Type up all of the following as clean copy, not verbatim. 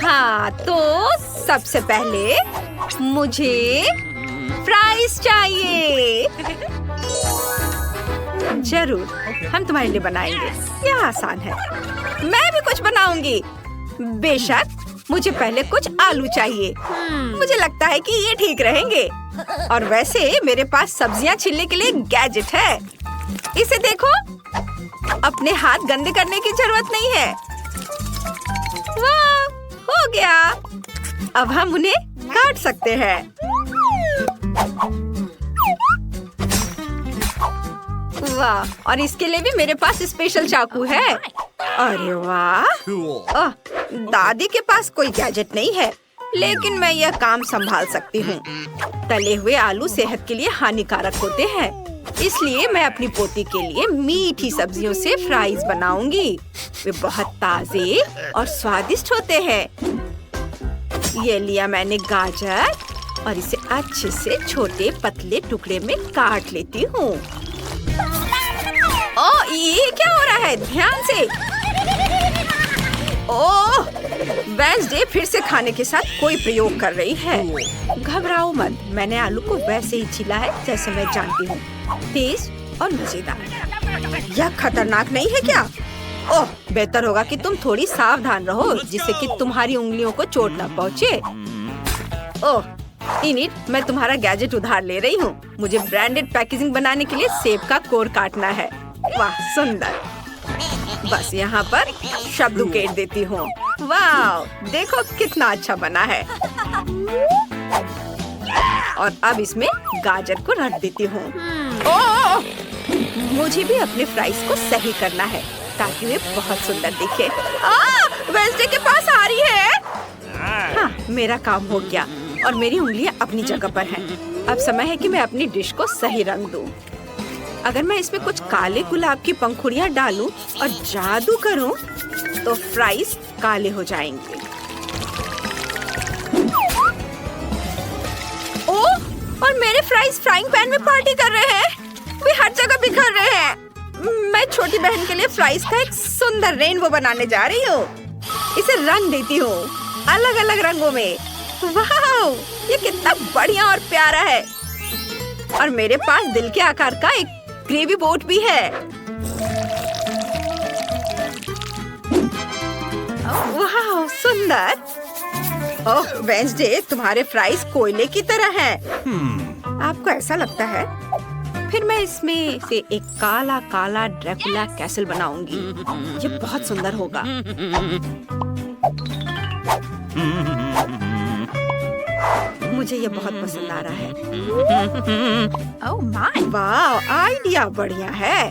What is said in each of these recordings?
हाँ, तो सबसे पहले मुझे फ्राइज चाहिए। जरूर, हम तुम्हारे लिए बनाएंगे। यह आसान है। मैं भी कुछ बनाऊंगी। बेशक, मुझे पहले कुछ आलू चाहिए। मुझे लगता है कि ये ठीक रहेंगे। और वैसे मेरे पास सब्जियां छीलने के लिए गैजेट है। इसे देखो, अपने हाथ गंदे करने की जरूरत नहीं है। वाह, हो गया। अब हम उन्हें काट सकते हैं। वाह, और इसके लिए भी मेरे पास स्पेशल चाकू है। अरे वाह, ओह, दादी के पास कोई गैजेट नहीं है, लेकिन मैं यह काम संभाल सकती हूँ। तले हुए आलू सेहत के लिए हानिकारक होते हैं, इसलिए मैं अपनी पोती के लिए मीठी सब्जियों से फ्राइज बनाऊंगी। वे बहुत ताजे और स्वादिष्ट होते हैं। ये लिया मैंने गाजर और इसे अच्छे से छोटे पतले टुकड़े में काट लेती हूँ। ओह, ये क्या हो रहा है? ध्यान से। ओह, वेडनेसडे फिर से खाने के साथ कोई प्रयोग कर रही है। घबराओ मत, मैंने आलू को वैसे ही छीला है जैसे मैं जानती हूँ। तेज और मजेदार। यह खतरनाक नहीं है क्या? ओह, बेहतर होगा कि तुम थोड़ी सावधान रहो, जिससे कि तुम्हारी उंगलियों को चोट न पहुँचे। ओह, इनिट, मैं तुम्हारा गैजेट उधार ले रही हूँ। मुझे ब्रांडेड पैकेजिंग बनाने के लिए सेब का कोर काटना है। वाह, सुंदर। बस यहाँ पर शब्द उकेर देती हूँ। वाह, देखो कितना अच्छा बना है। और अब इसमें गाजर को रख देती हूँ। ओह, मुझे भी अपने फ्राइज को सही करना है ताकि वे बहुत सुंदर दिखे। वेडनेसडे के पास आ रही है। हाँ, मेरा काम हो गया और मेरी उंगलियां अपनी जगह पर हैं। अब समय है कि मैं अपनी डिश को सही रंग दूं। अगर मैं इसमें कुछ काले गुलाब की पंखुड़ियां डालूं और जादू करूं, तो फ्राइज काले हो जाएंगे। ओह, और मेरे फ्राइज फ्राइंग पैन में पार्टी कर रहे हैं। वे हर जगह बिखर रहे हैं। मैं छोटी बहन के लिए फ्राइज का एक सुंदर रेनबो बनाने जा रही हूँ। इसे रंग देती हूँ अलग अलग रंगों में। वाह, ये कितना बढ़िया और प्यारा है। और मेरे पास दिल के आकार का एक ग्रेवी बोट भी है। वाह, सुंदर। ओह, वेडनेसडे, तुम्हारे फ्राइज कोयले की तरह हैं। आपको ऐसा लगता है? फिर मैं इसमें से एक काला काला ड्रैकुला कैसल बनाऊंगी। ये बहुत सुंदर होगा। मुझे ये बहुत पसंद आ रहा है। ओह माय, वाह, आइडिया बढ़िया है।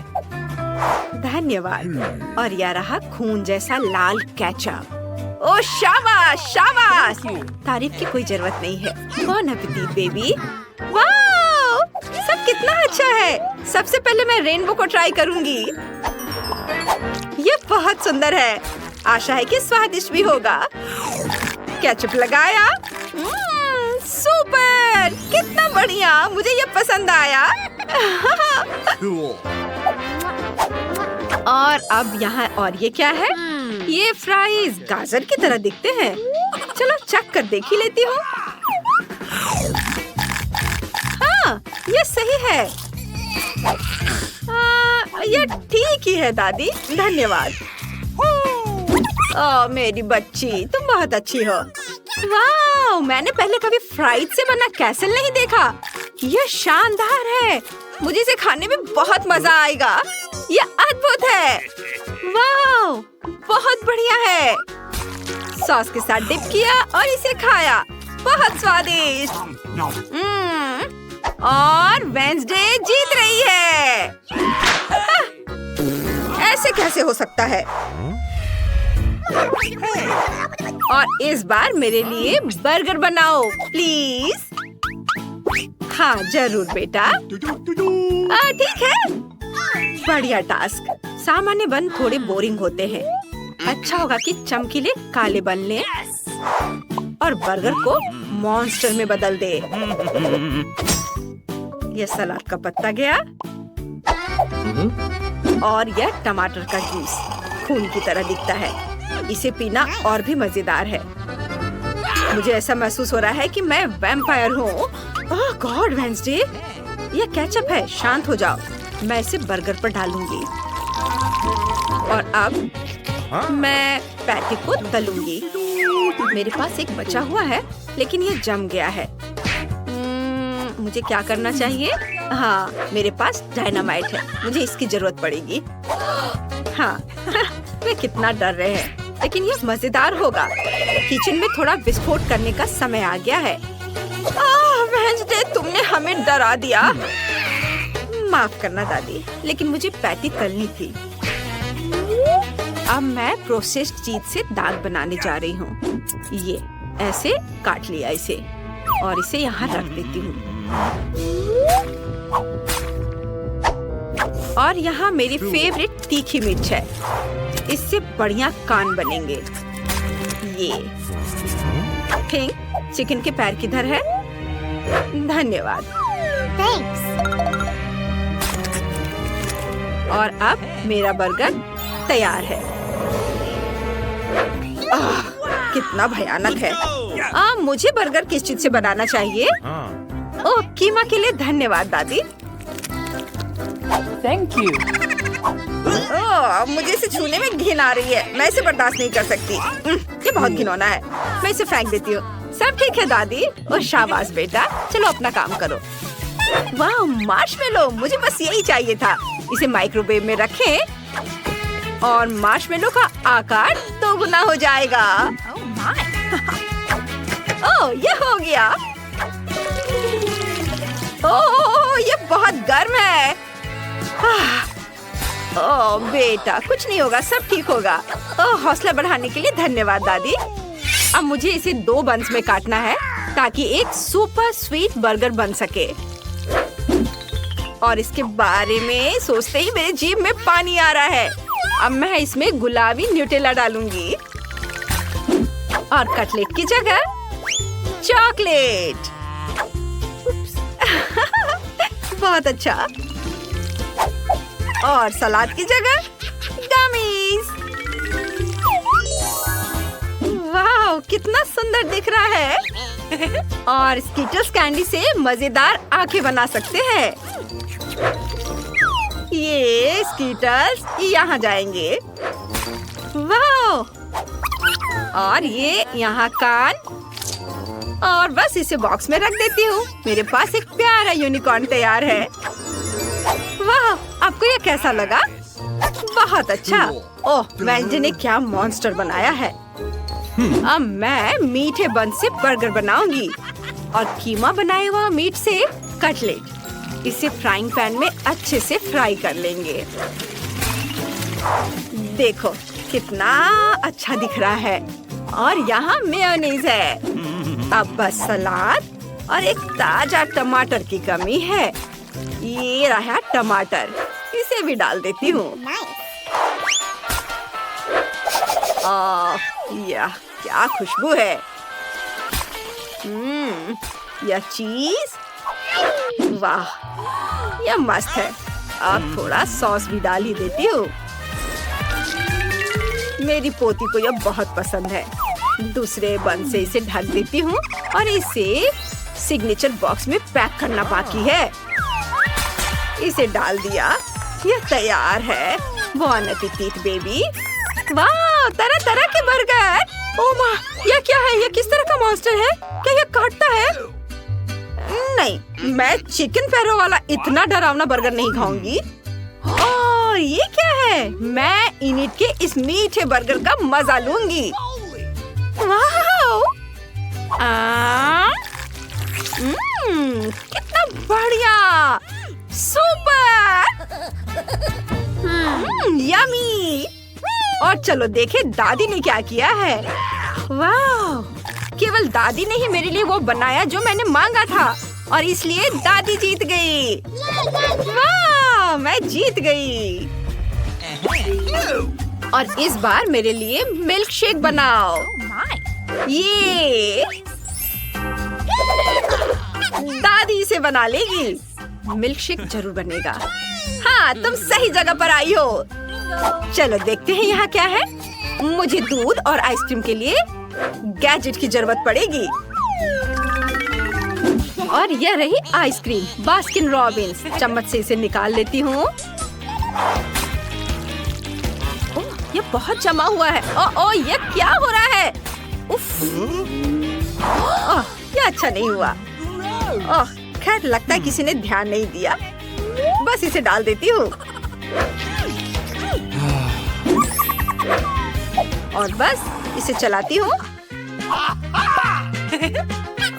धन्यवाद। और यह रहा खून जैसा लाल केचप। ओह, शाबाश शाबाश। तारीफ की कोई जरूरत नहीं है। बॉन एपेटिट बेबी। वाह, सब कितना अच्छा है। सबसे पहले मैं रेनबो को ट्राई करूंगी। ये बहुत सुंदर है। आशा है कि स्वादिष्ट भी होगा। केचप लगाया। सुपर, कितना बढ़िया। मुझे ये पसंद आया। और अब यहाँ और ये क्या है? ये फ्राइज गाजर की तरह दिखते हैं। चलो चख कर देख ही लेती हूँ। हाँ, ये सही है। ये ठीक ही है दादी, धन्यवाद। ओह, मेरी बच्ची, तुम बहुत अच्छी हो। वाह, मैंने पहले कभी फ्राइज से बना कैसल नहीं देखा। यह शानदार है। मुझे इसे खाने में बहुत मजा आएगा। यह अद्भुत है। वाह, बहुत बढ़िया है। सॉस के साथ डिप किया और इसे खाया। बहुत स्वादिष्ट। और वेडनेसडे जीत रही है। ऐसे कैसे हो सकता है? और इस बार मेरे लिए बर्गर बनाओ प्लीज। हाँ, जरूर बेटा। ठीक है। बढ़िया टास्क। सामान्य बन थोड़े बोरिंग होते हैं। अच्छा होगा कि चमकीले काले बन लें और बर्गर को मॉन्स्टर में बदल दे। यह सलाद का पत्ता गया और यह टमाटर का जूस खून की तरह दिखता है। इसे पीना और भी मजेदार है। मुझे ऐसा महसूस हो रहा है कि मैं वैम्पायर हूँ। ओह गॉड वेंसडे, यह केचप है। शांत हो जाओ। मैं इसे बर्गर पर डालूंगी और अब मैं पैटी को तलूंगी। मेरे पास एक बचा हुआ है लेकिन यह जम गया है। मुझे क्या करना चाहिए? हाँ, मेरे पास डायनामाइट है। मुझे इसकी जरूरत पड़ेगी। हाँ, वे कितना डर रहे हैं, लेकिन ये मजेदार होगा। किचन में थोड़ा विस्फोट करने का समय आ गया है। वेंसडे, तुमने हमें डरा दिया। माफ करना दादी, लेकिन मुझे पैटी तलनी थी। अब मैं प्रोसेस्ड चीज से दाग बनाने जा रही हूँ। ये ऐसे काट लिया इसे और इसे यहाँ रख देती हूँ। और यहाँ मेरी फेवरेट तीखी मिर्च है। इससे बढ़िया कान बनेंगे। ये थिंक चिकन के पैर किधर है? धन्यवाद। Thanks. और अब मेरा बर्गर तैयार है। कितना भयानक है। मुझे बर्गर किस चीज से बनाना चाहिए? ओह, कीमा के लिए धन्यवाद दादी। Thank you. मुझे इसे छूने में घिन आ रही है। मैं इसे बर्दाश्त नहीं कर सकती। ये बहुत घिनौना है। मैं इसे फेंक देती हूँ। सब ठीक है दादी। और शाबाश बेटा, चलो अपना काम करो। वाह, मार्शमेलो, मुझे बस यही चाहिए था। इसे माइक्रोवेव में रखें और मार्शमेलो का आकार दोगुना हो जाएगा। ओह, ये हो गया। ओह, ये बहुत गर्म है। ओह बेटा, कुछ नहीं होगा, सब ठीक होगा। ओह, हौसला बढ़ाने के लिए धन्यवाद दादी। अब मुझे इसे 2 बंस में काटना है ताकि एक सुपर स्वीट बर्गर बन सके। और इसके बारे में सोचते ही मेरे जीभ में पानी आ रहा है। अब मैं इसमें गुलाबी न्यूटेला डालूंगी और कटलेट की जगह चॉकलेट। बहुत अच्छा। और सलाद की जगह गमीज। वाह, कितना सुंदर दिख रहा है। और स्कीटर्स कैंडी से मजेदार आंखें बना सकते हैं। ये स्कीटर्स यहाँ जाएंगे। वाह, और ये यहाँ कान। और बस इसे बॉक्स में रख देती हूँ। मेरे पास एक प्यारा यूनिकॉर्न तैयार है। वाह, आपको ये कैसा लगा? बहुत अच्छा। ओह, वेंसडे ने क्या मॉन्स्टर बनाया है। अब मैं मीठे बन से बर्गर बनाऊंगी और कीमा बनाए हुआ मीट से कटलेट। इसे फ्राइंग पैन में अच्छे से फ्राई कर लेंगे। देखो कितना अच्छा दिख रहा है। और यहाँ मेयोनीज है। अब बस सलाद और एक ताजा टमाटर की कमी है। ये रहा टमाटर, इसे भी डाल देती हूँ। यह क्या खुशबू है। यह चीज, वाह, यह मस्त है। अब थोड़ा सॉस भी डाल ही देती हूँ। मेरी पोती को यह बहुत पसंद है। दूसरे बन से इसे ढक देती हूँ और इसे सिग्नेचर बॉक्स में पैक करना बाकी है। इसे डाल दिया, यह तैयार है। बॉन एपेटिट बेबी। वाह, तरह तरह के बर्गर। ओह माँ, यह क्या है? यह किस तरह का मॉन्स्टर है? क्या यह काटता है? नहीं, मैं चिकन पैरों वाला इतना डरावना बर्गर नहीं खाऊंगी। और ये क्या है? मैं इनिट के इस मीठे बर्गर का मजा लूंगी। वाह, कितना बढ़िया, सुपर, यमी। और चलो देखे दादी ने क्या किया है। वाह, केवल दादी ने ही मेरे लिए वो बनाया जो मैंने मांगा था और इसलिए दादी जीत गई। वाह, मैं जीत गई। और इस बार मेरे लिए मिल्क शेक बनाओ। ये दादी इसे बना लेगी। मिल्क शेक जरूर बनेगा। हाँ, तुम सही जगह पर आई हो। चलो देखते हैं यहाँ क्या है। मुझे दूध और आइसक्रीम के लिए गैजेट की जरूरत पड़ेगी। और यह रही आइसक्रीम बास्किन रॉबिन्स। चम्मच से इसे निकाल लेती हूँ। ये बहुत जमा हुआ है। ओ, ये क्या हो रहा है? उफ, ये अच्छा नहीं हुआ। खैर लगता है किसी ने ध्यान नहीं दिया। बस इसे डाल देती हूँ और बस इसे चलाती हूँ।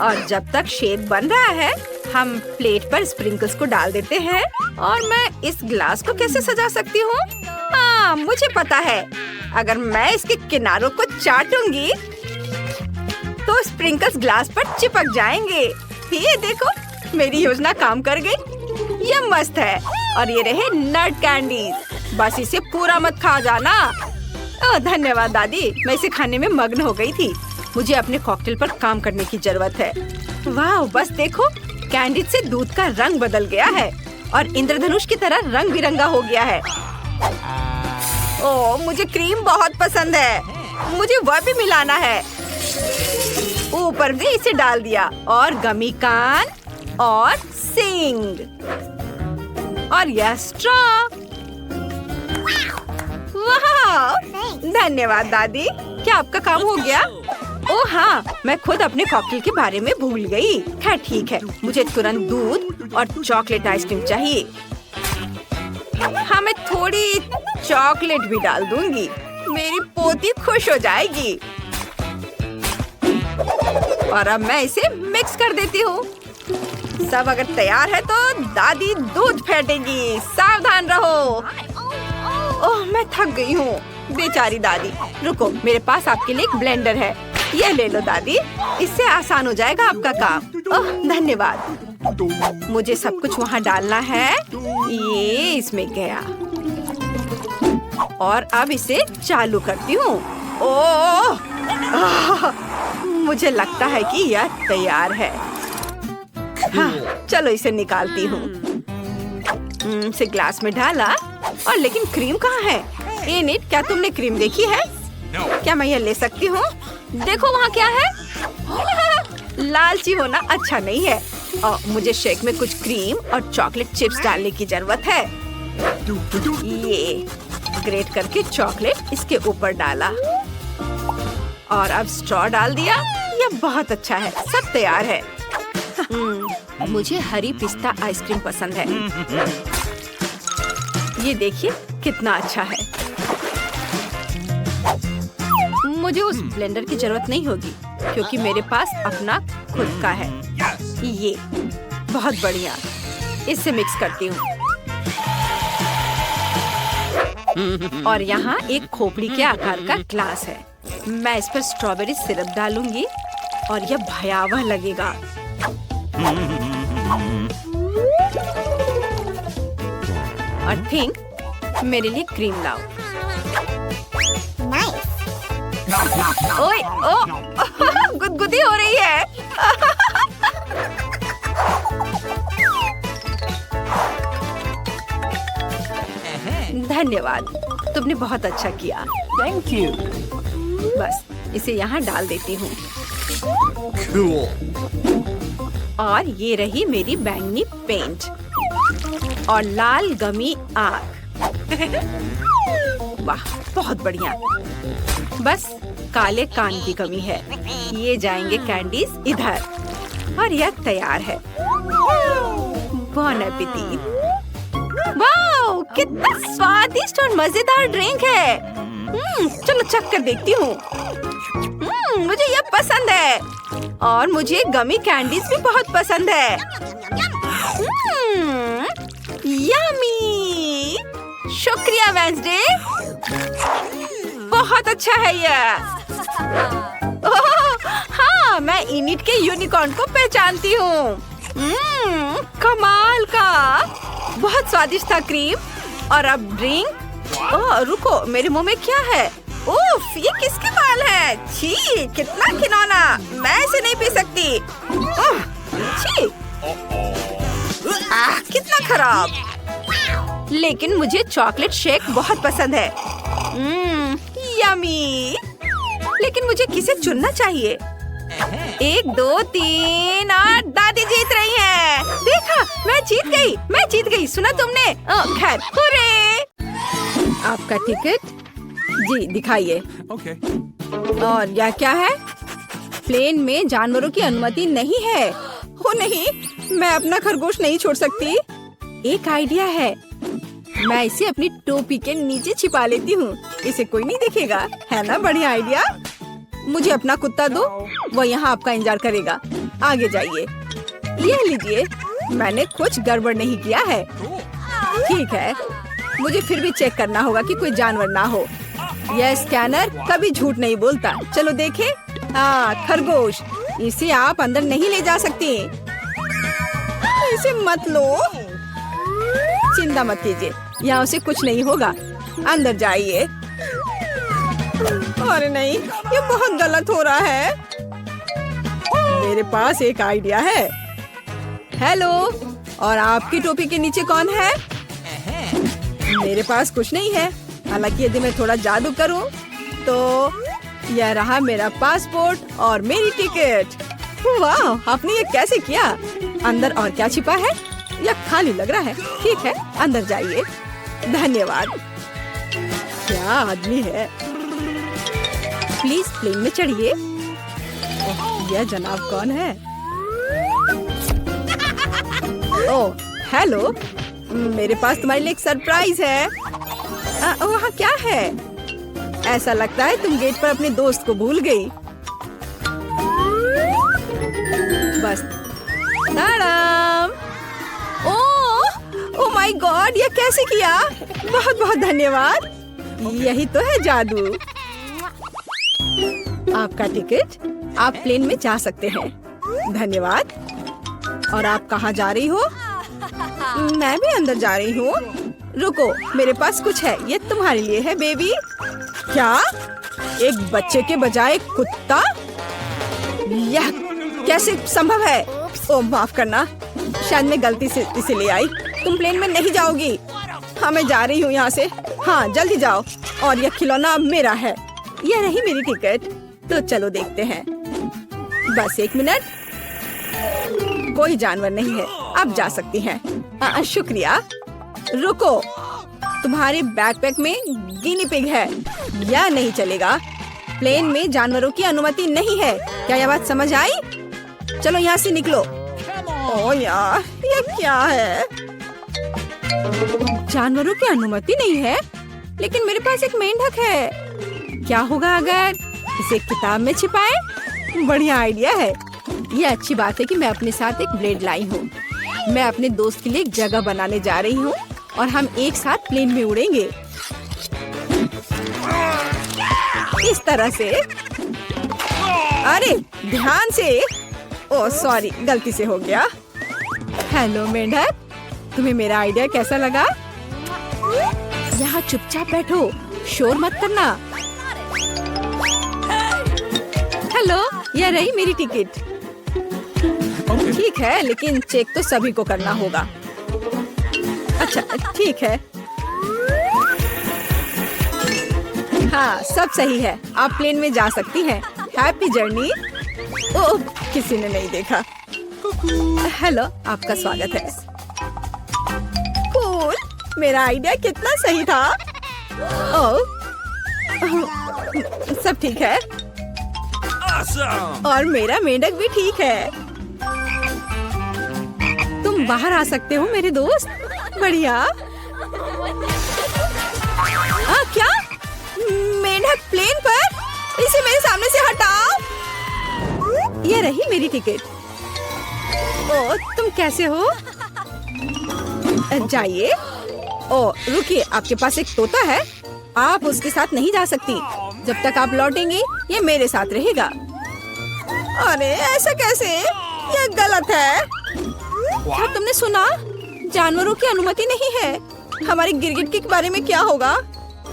और जब तक शेक बन रहा है हम प्लेट पर स्प्रिंकल्स को डाल देते हैं। और मैं इस ग्लास को कैसे सजा सकती हूँ? हाँ, मुझे पता है। अगर मैं इसके किनारों को चाटूंगी तो स्प्रिंकल्स ग्लास पर चिपक जाएंगे। ये देखो, मेरी योजना काम कर गई। ये मस्त है। और ये रहे नट कैंडीज। बस इसे पूरा मत खा जाना। धन्यवाद दादी, मैं इसे खाने में मग्न हो गई थी। मुझे अपने कॉकटेल पर काम करने की जरूरत है। वाह, बस देखो, कैंडी से दूध का रंग बदल गया है और इंद्रधनुष की तरह रंग बिरंगा हो गया है। ओह, मुझे क्रीम बहुत पसंद है। मुझे वह भी मिलाना है। ऊपर भी इसे डाल दिया और गमी कान और सिंग और यह स्ट्रॉ। वाह, धन्यवाद दादी। क्या आपका काम हो गया? ओह हाँ, मैं खुद अपने कॉकटेल के बारे में भूल गई। खैर ठीक है, मुझे तुरंत दूध और चॉकलेट आइसक्रीम चाहिए। हाँ, मैं थोड़ी चॉकलेट भी डाल दूंगी। मेरी पोती खुश हो जाएगी। और अब मैं इसे मिक्स कर देती हूँ। सब अगर तैयार है तो दादी दूध फेंटेगी। सावधान रहो। ओह, मैं थक गई हूँ। बेचारी दादी। रुको, मेरे पास आपके लिए एक ब्लेंडर है। ये ले लो दादी, इससे आसान हो जाएगा आपका काम। ओह, धन्यवाद। मुझे सब कुछ वहाँ डालना है। ये इसमें गया और अब इसे चालू करती हूँ। ओह, मुझे लगता है कि यह तैयार है। हाँ, चलो इसे निकालती हूँ। इसे ग्लास में डाला और लेकिन क्रीम कहाँ है? इनिट, क्या तुमने क्रीम देखी है? क्या मैं यह ले सकती हूँ? देखो वहाँ क्या है। लालची होना अच्छा नहीं है। और मुझे शेक में कुछ क्रीम और चॉकलेट चिप्स डालने की जरूरत है। ये ग्रेट करके चॉकलेट इसके ऊपर डाला और अब स्ट्रॉ डाल दिया। यह बहुत अच्छा है। सब तैयार है। मुझे हरी पिस्ता आइसक्रीम पसंद है। ये देखिए कितना अच्छा है। मुझे उस ब्लेंडर की जरूरत नहीं होगी क्योंकि मेरे पास अपना खुद का है। ये बहुत बढ़िया। इससे मिक्स करती हूँ और यहाँ एक खोपड़ी के आकार का ग्लास है। मैं इस पर स्ट्रॉबेरी सिरप डालूंगी और यह भयावह लगेगा। और थिंक मेरे लिए क्रीम लाओ। ओए, गुदगुदी हो रही है। धन्यवाद, तुमने बहुत अच्छा किया। Thank you. बस इसे यहाँ डाल देती हूँ। Cool. और ये रही मेरी बैंगनी पेंट और लाल गमी आग। वाह, बहुत बढ़िया। बस काले कान की कमी है। ये जाएंगे कैंडीज इधर और यह तैयार है। बॉन एपेटीट। वाह, कितना स्वादिष्ट और मजेदार ड्रिंक है। चलो चख कर देखती हूँ। मुझे यह पसंद है और मुझे गमी कैंडीज भी बहुत पसंद है। यम्मी। शुक्रिया वेंसडे, बहुत अच्छा है यह। हाँ, मैं इनिट के यूनिकॉर्न को पहचानती हूँ। कमाल का। बहुत स्वादिष्ट था क्रीम। और अब ड्रिंक। ओह रुको, मेरे मुंह में क्या है? उफ, ये किसके बाल है? छी, कितना घिनौना। मैं इसे नहीं पी सकती। छी, कितना खराब। लेकिन मुझे चॉकलेट शेक बहुत पसंद है। यमी। लेकिन मुझे किसे चुनना चाहिए? 1, 2, 3 और दादी जीत रही है। देखा, मैं जीत गई। सुना तुमने? खैर, हुर्रे! आपका टिकट जी दिखाइए। Okay. और यह क्या है? प्लेन में जानवरों की अनुमति नहीं है। हो नहीं, मैं अपना खरगोश नहीं छोड़ सकती। एक आइडिया है, मैं इसे अपनी टोपी के नीचे छिपा लेती हूँ। इसे कोई नहीं देखेगा, है ना? बढ़िया आइडिया। मुझे अपना कुत्ता दो, वो यहाँ आपका इंतजार करेगा। आगे जाइए। यह लीजिए, मैंने कुछ गड़बड़ नहीं किया है। ठीक है, मुझे फिर भी चेक करना होगा कि कोई जानवर ना हो। यह स्कैनर कभी झूठ नहीं बोलता। चलो देखें। हाँ, खरगोश। इसे आप अंदर नहीं ले जा सकती। इसे मत लो। चिंता मत कीजिए, यहाँ उसे कुछ नहीं होगा। अंदर जाइए। अरे नहीं, ये बहुत गलत हो रहा है। मेरे पास एक आइडिया है। हेलो, और आपकी टोपी के नीचे कौन है? मेरे पास कुछ नहीं है। हालांकि यदि मैं थोड़ा जादू करूं, तो यह रहा मेरा पासपोर्ट और मेरी टिकट। वाह, आपने ये कैसे किया? अंदर और क्या छिपा है? यह खाली लग रहा है। ठीक है, अंदर जाइए। धन्यवाद। क्या आदमी है। प्लीज प्लेन में चढ़िए। यह जनाब कौन है? ओह, हेलो। मेरे पास तुम्हारे लिए एक सरप्राइज है। वहाँ क्या है? ऐसा लगता है तुम गेट पर अपने दोस्त को भूल गई। बस। ताड़ाम। ओह माय गॉड, ये कैसे किया? बहुत बहुत धन्यवाद। यही तो है जादू। आपका टिकट, आप प्लेन में जा सकते हैं। धन्यवाद। और आप कहाँ जा रही हो? मैं भी अंदर जा रही हूँ। रुको, मेरे पास कुछ है। ये तुम्हारे लिए है बेबी। क्या? एक बच्चे के बजाय कुत्ता? यह कैसे संभव है? ओह, माफ करना, शायद मैं गलती से इसे ले आई। तुम प्लेन में नहीं जाओगी। हाँ, मैं जा रही हूँ यहाँ से। हाँ, जल्दी जाओ। और यह खिलौना अब मेरा है। यह रही मेरी टिकट। तो चलो देखते हैं। बस 1 मिनट। कोई जानवर नहीं है, आप जा सकती हैं। शुक्रिया। रुको, तुम्हारे बैकपैक में गिनी पिग है। यह नहीं चलेगा। प्लेन में जानवरों की अनुमति नहीं है। क्या यह बात समझ आई? चलो यहाँ से निकलो। ओह यार, ये क्या है? जानवरों की अनुमति नहीं है, लेकिन मेरे पास एक मेंढक है। क्या होगा अगर इसे किताब में छिपाएं? बढ़िया आइडिया है। ये अच्छी बात है कि मैं अपने साथ एक ब्लेड लाई हूँ। मैं अपने दोस्त के लिए एक जगह बनाने जा रही हूँ और हम एक साथ प्लेन में उड़ेंगे। इस तरह से। अरे ध्यान से। ओह सॉरी, गलती से हो गया। हेलो मेंढक, तुम्हें मेरा आइडिया कैसा लगा? यहाँ चुपचाप बैठो, शोर मत करना। हेलो, यह रही मेरी टिकट। ठीक है, लेकिन चेक तो सभी को करना होगा। अच्छा, ठीक है। हाँ, सब सही है। आप प्लेन में जा सकती हैं। Happy journey. ओह, किसी ने नहीं देखा। हेलो, आपका स्वागत है। कूल, मेरा आइडिया कितना सही था। ओह, सब ठीक है। और मेरा मेंढक भी ठीक है। तुम बाहर आ सकते हो मेरे दोस्त। बढ़िया। क्या? मेंढक प्लेन पर? इसे मेरे सामने से हटाओ। ये रही मेरी टिकट। ओह, तुम कैसे हो? जाइए। ओह, रुकिए, आपके पास एक तोता है। आप उसके साथ नहीं जा सकती। जब तक आप लौटेंगी, ये मेरे साथ रहेगा। अरे ऐसा कैसे? ये गलत है। क्या तुमने सुना? जानवरों की अनुमति नहीं है। हमारे गिरगिट के बारे में क्या होगा?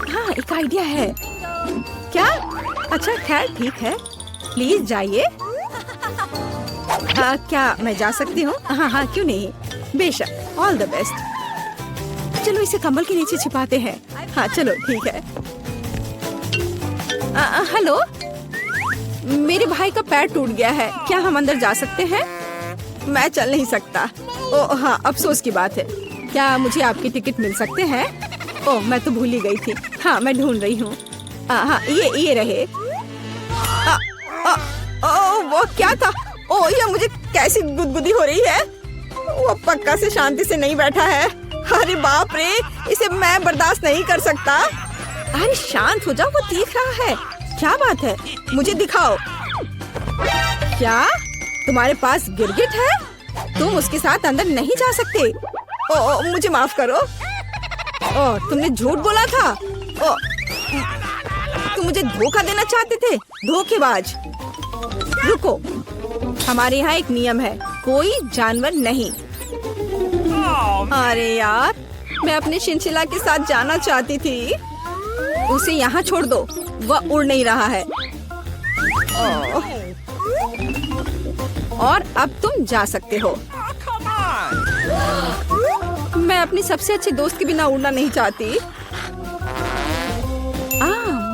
हाँ, एक आइडिया है। क्या? अच्छा, खैर ठीक है। प्लीज जाइए। क्या मैं जा सकती हूँ? हाँ हाँ, क्यों नहीं। बेशक। All the best. चलो इसे कंबल के नीचे छिपाते हैं। हाँ चलो ठीक है। हेलो, मेरे भाई का पैर टूट गया है, क्या हम अंदर जा सकते हैं? मैं चल नहीं सकता। ओह हाँ, अफसोस की बात है। क्या मुझे आपकी टिकट मिल सकते हैं? ओह मैं तो भूल ही गई थी। हाँ मैं ढूंढ रही हूँ। हाँ ये रहे। वो क्या था? ओह ये मुझे कैसी गुदगुदी हो रही है। वो पक्का से शांति से नहीं बैठा है। अरे बाप रे, इसे मैं बर्दाश्त नहीं कर सकता। अरे शांत हो जाओ, वो देख रहा है। क्या बात है, मुझे दिखाओ। क्या तुम्हारे पास गिरगिट है? तुम उसके साथ अंदर नहीं जा सकते। ओ मुझे माफ करो। ओ तुमने झूठ बोला था। ओ तुम मुझे धोखा देना चाहते थे, धोखेबाज। रुको, हमारे यहाँ एक नियम है, कोई जानवर नहीं। अरे यार, मैं अपने शिनशिला के साथ जाना चाहती थी। उसे यहाँ छोड़ दो, वह उड़ नहीं रहा है। और अब तुम जा सकते हो। मैं अपनी सबसे अच्छे दोस्त के बिना उड़ना नहीं चाहती।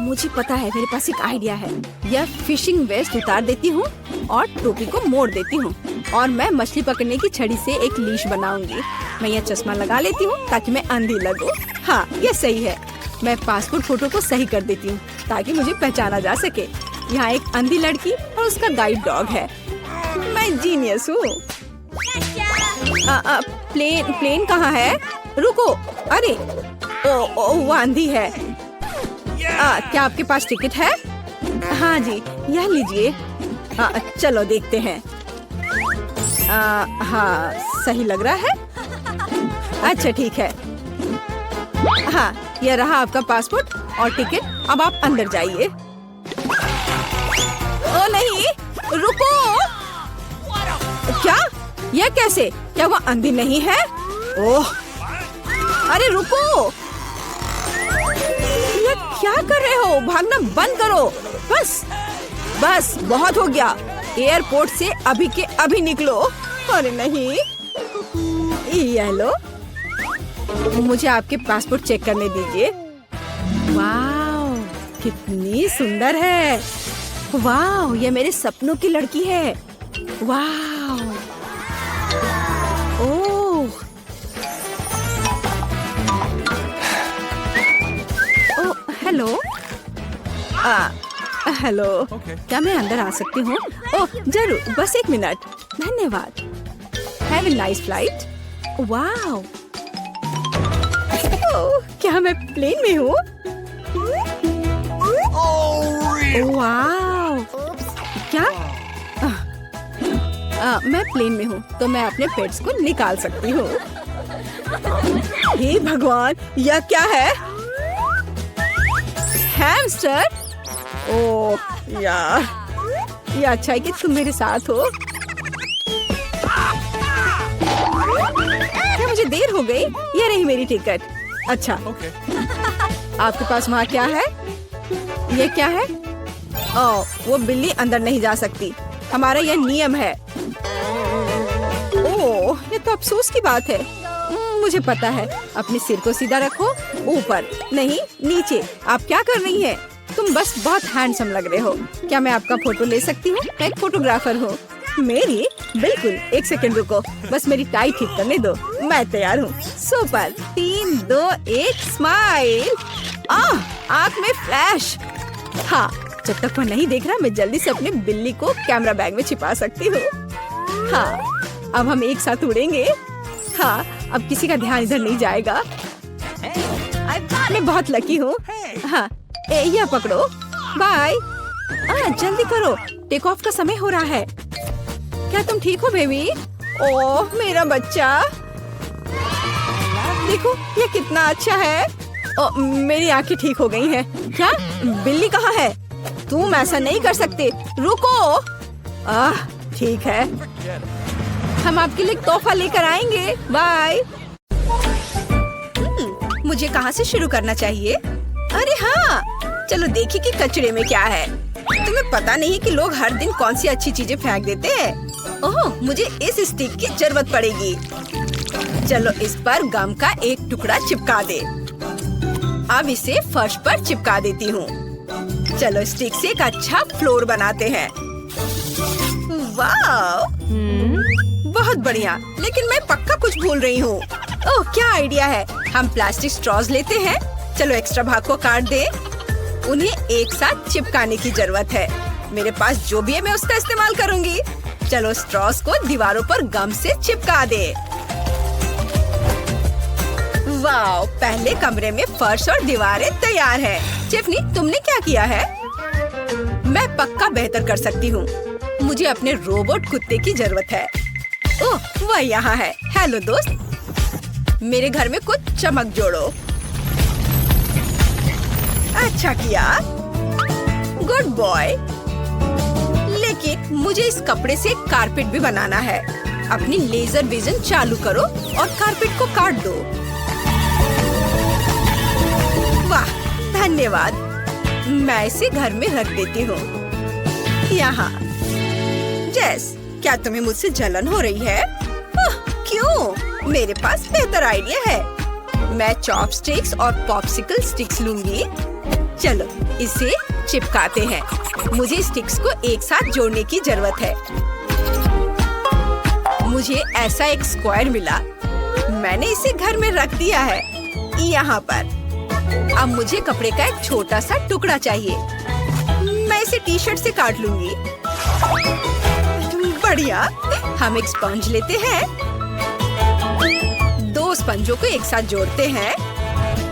मुझे पता है, मेरे पास एक आइडिया है। यह फिशिंग वेस्ट उतार देती हूँ और टोपी को मोड़ देती हूँ और मैं मछली पकड़ने की छड़ी से एक लीश बनाऊंगी। मैं यह चश्मा लगा लेती हूँ ताकि मैं अंधी लगूं। हाँ ये सही है। मैं पासपोर्ट फोटो को सही कर देती हूँ ताकि मुझे पहचाना जा सके। यहाँ एक अंधी लड़की और उसका गाइड डॉग है। मैं जीनियस हूँ। प्लेन कहाँ है? रुको, अरे ओ वो अंधी है। क्या आपके पास टिकट है? हाँ जी, यह लीजिए। चलो देखते हैं। हाँ सही लग रहा है। अच्छा ठीक है। हाँ यह रहा आपका पासपोर्ट और टिकट। अब आप अंदर जाइए। ओ नहीं, रुको। क्या? यह कैसे? क्या वो अंधी नहीं है? ओह अरे रुको, क्या कर रहे हो? भागना बंद करो। बस बहुत हो गया। एयरपोर्ट से अभी के अभी निकलो। अरे नहीं, ये लो, मुझे आपके पासपोर्ट चेक करने दीजिए। वाह कितनी सुंदर है। वाह ये मेरे सपनों की लड़की है। वाह ओह हेलो। हेलो क्या मैं अंदर आ सकती हूँ? ओह जरूर, बस 1 मिनट। धन्यवाद। Have a nice flight. वाह क्या मैं प्लेन में हूँ? वाह क्या मैं प्लेन में हूँ तो मैं अपने पेट्स को निकाल सकती हूँ। हे भगवान, यह क्या है? हैमस्टर? ओह यार, ये अच्छा है कि तुम मेरे साथ हो। क्या मुझे देर हो गई? ये रही मेरी टिकट। अच्छा आपके पास वहाँ क्या है? ये क्या है? ओह वो बिल्ली अंदर नहीं जा सकती, हमारा यह नियम है। ओह ये तो अफसोस की बात है। मुझे पता है। अपने सिर को सीधा रखो, ऊपर नहीं नीचे। आप क्या कर रही हैं? तुम बस बहुत हैंडसम लग रहे हो। क्या मैं आपका फोटो ले सकती हूँ? मैं एक फोटोग्राफर हूँ। मेरी? बिल्कुल, 1 सेकंड रुको, बस मेरी टाई ठीक करने दो। मैं तैयार हूँ। सुपर। 3, 2, 1 स्माइल। आँख में फ्लैश। हाँ जब तक वो नहीं देख रहा, मैं जल्दी से अपने बिल्ली को कैमरा बैग में छिपा सकती हूँ। हाँ अब हम एक साथ उड़ेंगे। हाँ अब किसी का ध्यान इधर नहीं जाएगा। मैं बहुत लकी हूँ। हाँ यह पकड़ो। बाय। जल्दी करो, टेक ऑफ का समय हो रहा है। क्या तुम ठीक हो बेबी? ओह मेरा बच्चा, देखो ये कितना अच्छा है। मेरी आंखें ठीक हो गई हैं। क्या बिल्ली कहाँ है? तुम ऐसा नहीं कर सकते, रुको। ठीक है, हम आपके लिए तोहफा लेकर आएंगे। बाय। मुझे कहाँ से शुरू करना चाहिए? अरे हाँ, चलो देखिए कि कचरे में क्या है। तुम्हें पता नहीं कि लोग हर दिन कौन सी अच्छी चीजें फेंक देते हैं। ओह मुझे इस स्टिक की जरूरत पड़ेगी। चलो इस पर गम का एक टुकड़ा चिपका दे। अब इसे फर्श पर चिपका देती हूँ। चलो स्टिक से एक अच्छा फ्लोर बनाते हैं। वाह, बहुत बढ़िया। लेकिन मैं पक्का कुछ भूल रही हूँ। ओह, क्या आइडिया है। हम प्लास्टिक स्ट्रॉज लेते हैं। चलो एक्स्ट्रा भाग को काट दे। उन्हें एक साथ चिपकाने की जरूरत है। मेरे पास जो भी है मैं उसका इस्तेमाल करूँगी। चलो स्ट्रॉज को दीवारों पर गम से चिपका दे। वाह, पहले कमरे में फर्श और दीवारें तैयार हैं। टिफ़नी, तुमने क्या किया है? मैं पक्का बेहतर कर सकती हूँ। मुझे अपने रोबोट कुत्ते की जरूरत है। ओह, वह यहाँ है। हेलो दोस्त, मेरे घर में कुछ चमक जोड़ो। अच्छा किया, गुड बॉय। लेकिन मुझे इस कपड़े से कारपेट भी बनाना है। अपनी लेजर विजन चालू करो और कारपेट को काट दो। वाह, धन्यवाद। मैं इसे घर में रख देती हूँ। यहाँ। जेस, क्या तुम्हें मुझसे जलन हो रही है? क्यों? मेरे पास बेहतर आइडिया है। मैं चॉपस्टिक्स और पॉप्सिकल स्टिक्स लूंगी। चलो इसे चिपकाते हैं। मुझे स्टिक्स को एक साथ जोड़ने की जरूरत है। मुझे ऐसा एक स्क्वायर मिला। मैंने इसे घर में रख दिया है, यहाँ पर। अब मुझे कपड़े का एक छोटा सा टुकड़ा चाहिए। मैं इसे टी शर्ट से काट लूंगी। बढ़िया। हम एक स्पंज लेते हैं। 2 स्पंजों को एक साथ जोड़ते हैं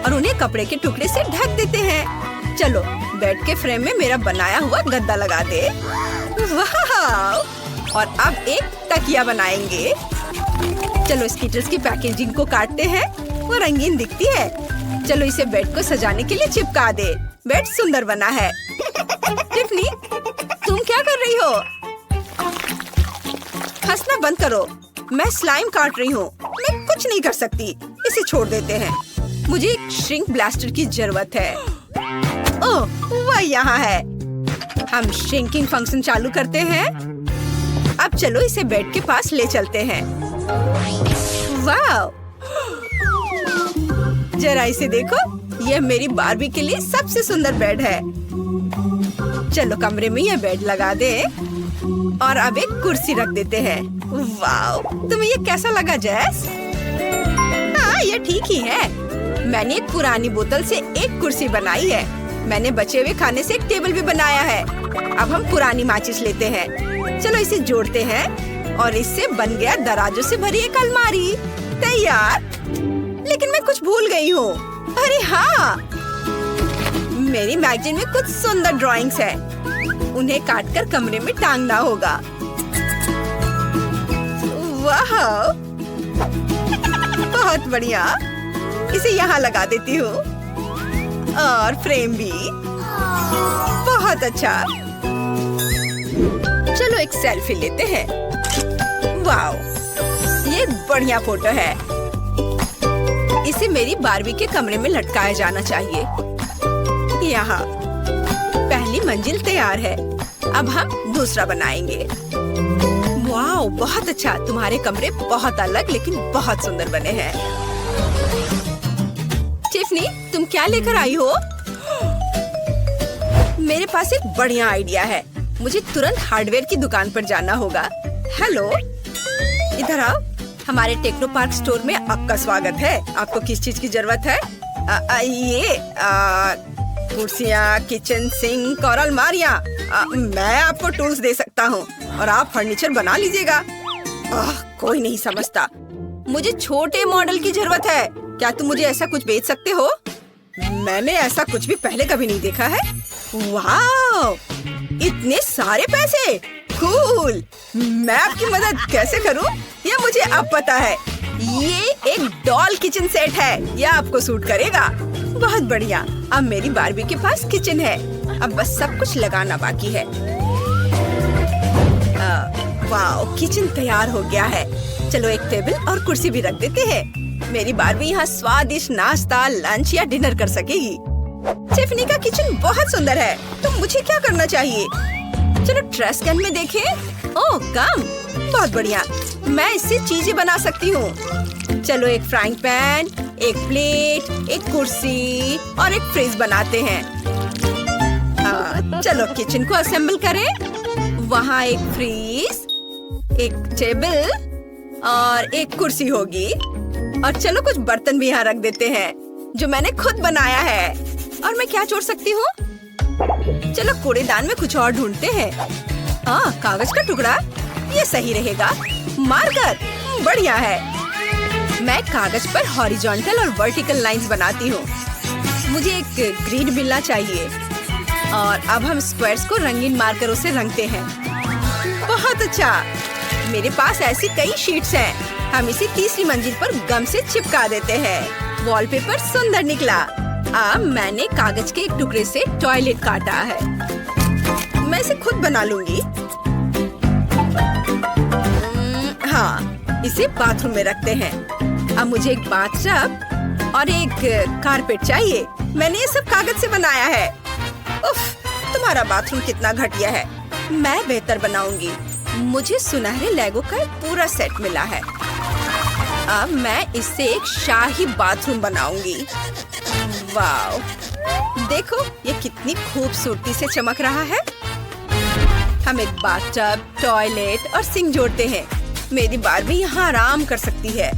और उन्हें कपड़े के टुकड़े से ढक देते हैं। चलो बेड के फ्रेम में मेरा बनाया हुआ गद्दा लगा दे। वाह! और अब एक तकिया बनाएंगे। चलो स्कीटर्स की पैकेजिंग को काटते हैं। वो रंगीन दिखती है। चलो इसे बेड को सजाने के लिए चिपका दे। बेड सुंदर बना है। टिफ़नी, तुम क्या कर रही हो? हंसना बंद करो। मैं स्लाइम काट रही हूँ। मैं कुछ नहीं कर सकती। इसे छोड़ देते हैं। मुझे एक श्रिंक ब्लास्टर की जरूरत है। ओह, वह यहाँ है। हम श्रिंकिंग फंक्शन चालू करते हैं। अब चलो इसे बेड के पास ले चलते हैं। वाह! जरा इसे देखो। यह मेरी बार्बी के लिए सबसे सुंदर बेड है। चलो कमरे में यह बेड लगा दे और अब एक कुर्सी रख देते हैं। वाह! तुम्हें ये कैसा लगा जेस? हाँ, ये ठीक ही है। मैंने एक पुरानी बोतल से एक कुर्सी बनाई है। मैंने बचे हुए खाने से एक टेबल भी बनाया है। अब हम पुरानी माचिस लेते हैं। चलो इसे जोड़ते हैं और इससे बन गया दराजों से भरी एक अलमारी। तैयार। लेकिन मैं कुछ भूल गई हूँ। अरे हाँ, मेरी मैगजीन में कुछ सुंदर ड्राइंग्स है। उन्हें काटकर कमरे में टांगना होगा। वाह, बहुत बढ़िया। इसे यहाँ लगा देती हूँ और फ्रेम भी। बहुत अच्छा। चलो एक सेल्फी लेते हैं। वाह, ये बढ़िया फोटो है। इसे मेरी बार्बी के कमरे में लटकाया जाना चाहिए। यहाँ पहली मंजिल तैयार है। अब हम दूसरा बनाएंगे। वाह, बहुत अच्छा। तुम्हारे कमरे बहुत अलग लेकिन बहुत सुंदर बने हैं। टिफ़नी, तुम क्या लेकर आई हो? मेरे पास एक बढ़िया आइडिया है। मुझे तुरंत हार्डवेयर की दुकान पर जाना होगा। हेलो, इधर आओ। हमारे टेक्नो पार्क स्टोर में आपका स्वागत है। आपको किस चीज की जरूरत है? ये कुर्सियाँ, किचन सिंक और अलमारियाँ। मैं आपको टूल्स दे सकता हूँ और आप फर्नीचर बना लीजिएगा। कोई नहीं समझता। मुझे छोटे मॉडल की जरूरत है। क्या तुम मुझे ऐसा कुछ बेच सकते हो? मैंने ऐसा कुछ भी पहले कभी नहीं देखा है। वाह, इतने सारे पैसे। कूल। मैं आपकी मदद कैसे करूं? ये मुझे अब पता है। ये एक डॉल किचन सेट है। यह आपको सूट करेगा। बहुत बढ़िया। अब मेरी बार्बी के पास किचन है। अब बस सब कुछ लगाना बाकी है। वाह, किचन तैयार हो गया है। चलो एक टेबल और कुर्सी भी रख देते हैं। मेरी बार्बी यहाँ स्वादिष्ट नाश्ता, लंच या डिनर कर सकेगी। टिफ़नी का किचन बहुत सुंदर है। तो मुझे क्या करना चाहिए? चलो ट्रैश कैन में देखें। ओह, गम। बहुत बढ़िया। मैं इससे चीजें बना सकती हूँ। चलो एक फ्राइंग पैन, एक प्लेट, एक कुर्सी और एक फ्रिज बनाते हैं। चलो किचन को असेंबल करें। वहाँ एक फ्रिज, एक टेबल और एक कुर्सी होगी। और चलो कुछ बर्तन भी यहाँ रख देते हैं जो मैंने खुद बनाया है। और मैं क्या जोड़ सकती हूँ? चलो कूड़ेदान में कुछ और ढूंढते हैं। कागज का टुकड़ा, ये सही रहेगा। मार्कर, बढ़िया है। मैं कागज पर हॉरिजॉन्टल और वर्टिकल लाइंस बनाती हूँ। मुझे एक ग्रिड मिलना चाहिए। और अब हम स्क्वायर्स को रंगीन मार्करों से रंगते हैं। बहुत अच्छा। मेरे पास ऐसी कई शीट्स हैं। हम इसे तीसरी मंजिल पर गम से चिपका देते हैं। वॉलपेपर सुंदर निकला। अब मैंने कागज के एक टुकड़े से टॉयलेट काटा है। मैं इसे खुद बना लूंगी। हाँ, इसे बाथरूम में रखते हैं। अब मुझे एक बाथटब और एक कारपेट चाहिए। मैंने ये सब कागज से बनाया है। उफ, तुम्हारा बाथरूम कितना घटिया है। मैं बेहतर बनाऊंगी। मुझे सुनहरे लेगो का पूरा सेट मिला है। अब मैं इससे एक शाही बाथरूम बनाऊंगी। वाव, देखो ये कितनी खूबसूरती से चमक रहा है। हम एक बाथटब, टॉयलेट और सिंक जोड़ते हैं। मेरी बारबी यहाँ आराम कर सकती है।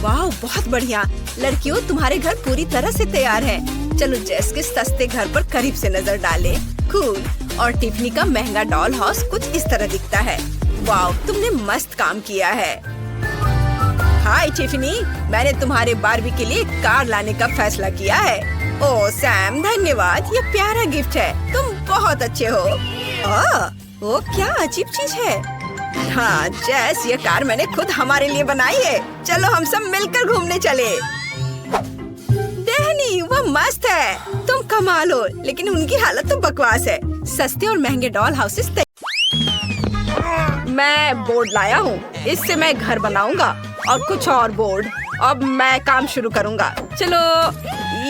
वाह, बहुत बढ़िया। लड़कियों, तुम्हारे घर पूरी तरह से तैयार है। चलो जेस के सस्ते घर पर करीब से नजर डालें। कूल। और टिफनी का महंगा डॉल हाउस कुछ इस तरह दिखता है। वाह, तुमने मस्त काम किया है। हाय टिफनी, मैंने तुम्हारे बारबी के लिए कार लाने का फैसला किया है। ओह सैम, धन्यवाद। ये प्यारा गिफ्ट है। तुम बहुत अच्छे हो। वो क्या अजीब चीज है। हाँ जेस, ये कार मैंने खुद हमारे लिए बनाई है। चलो हम सब मिलकर घूमने चले। डैनी, वो मस्त है। तुम कमाल हो, लेकिन उनकी हालत तो बकवास है। सस्ते और महंगे डॉल हाउसेस। मैं बोर्ड लाया हूँ। इससे मैं घर बनाऊंगा और कुछ और बोर्ड। अब मैं काम शुरू करूँगा। चलो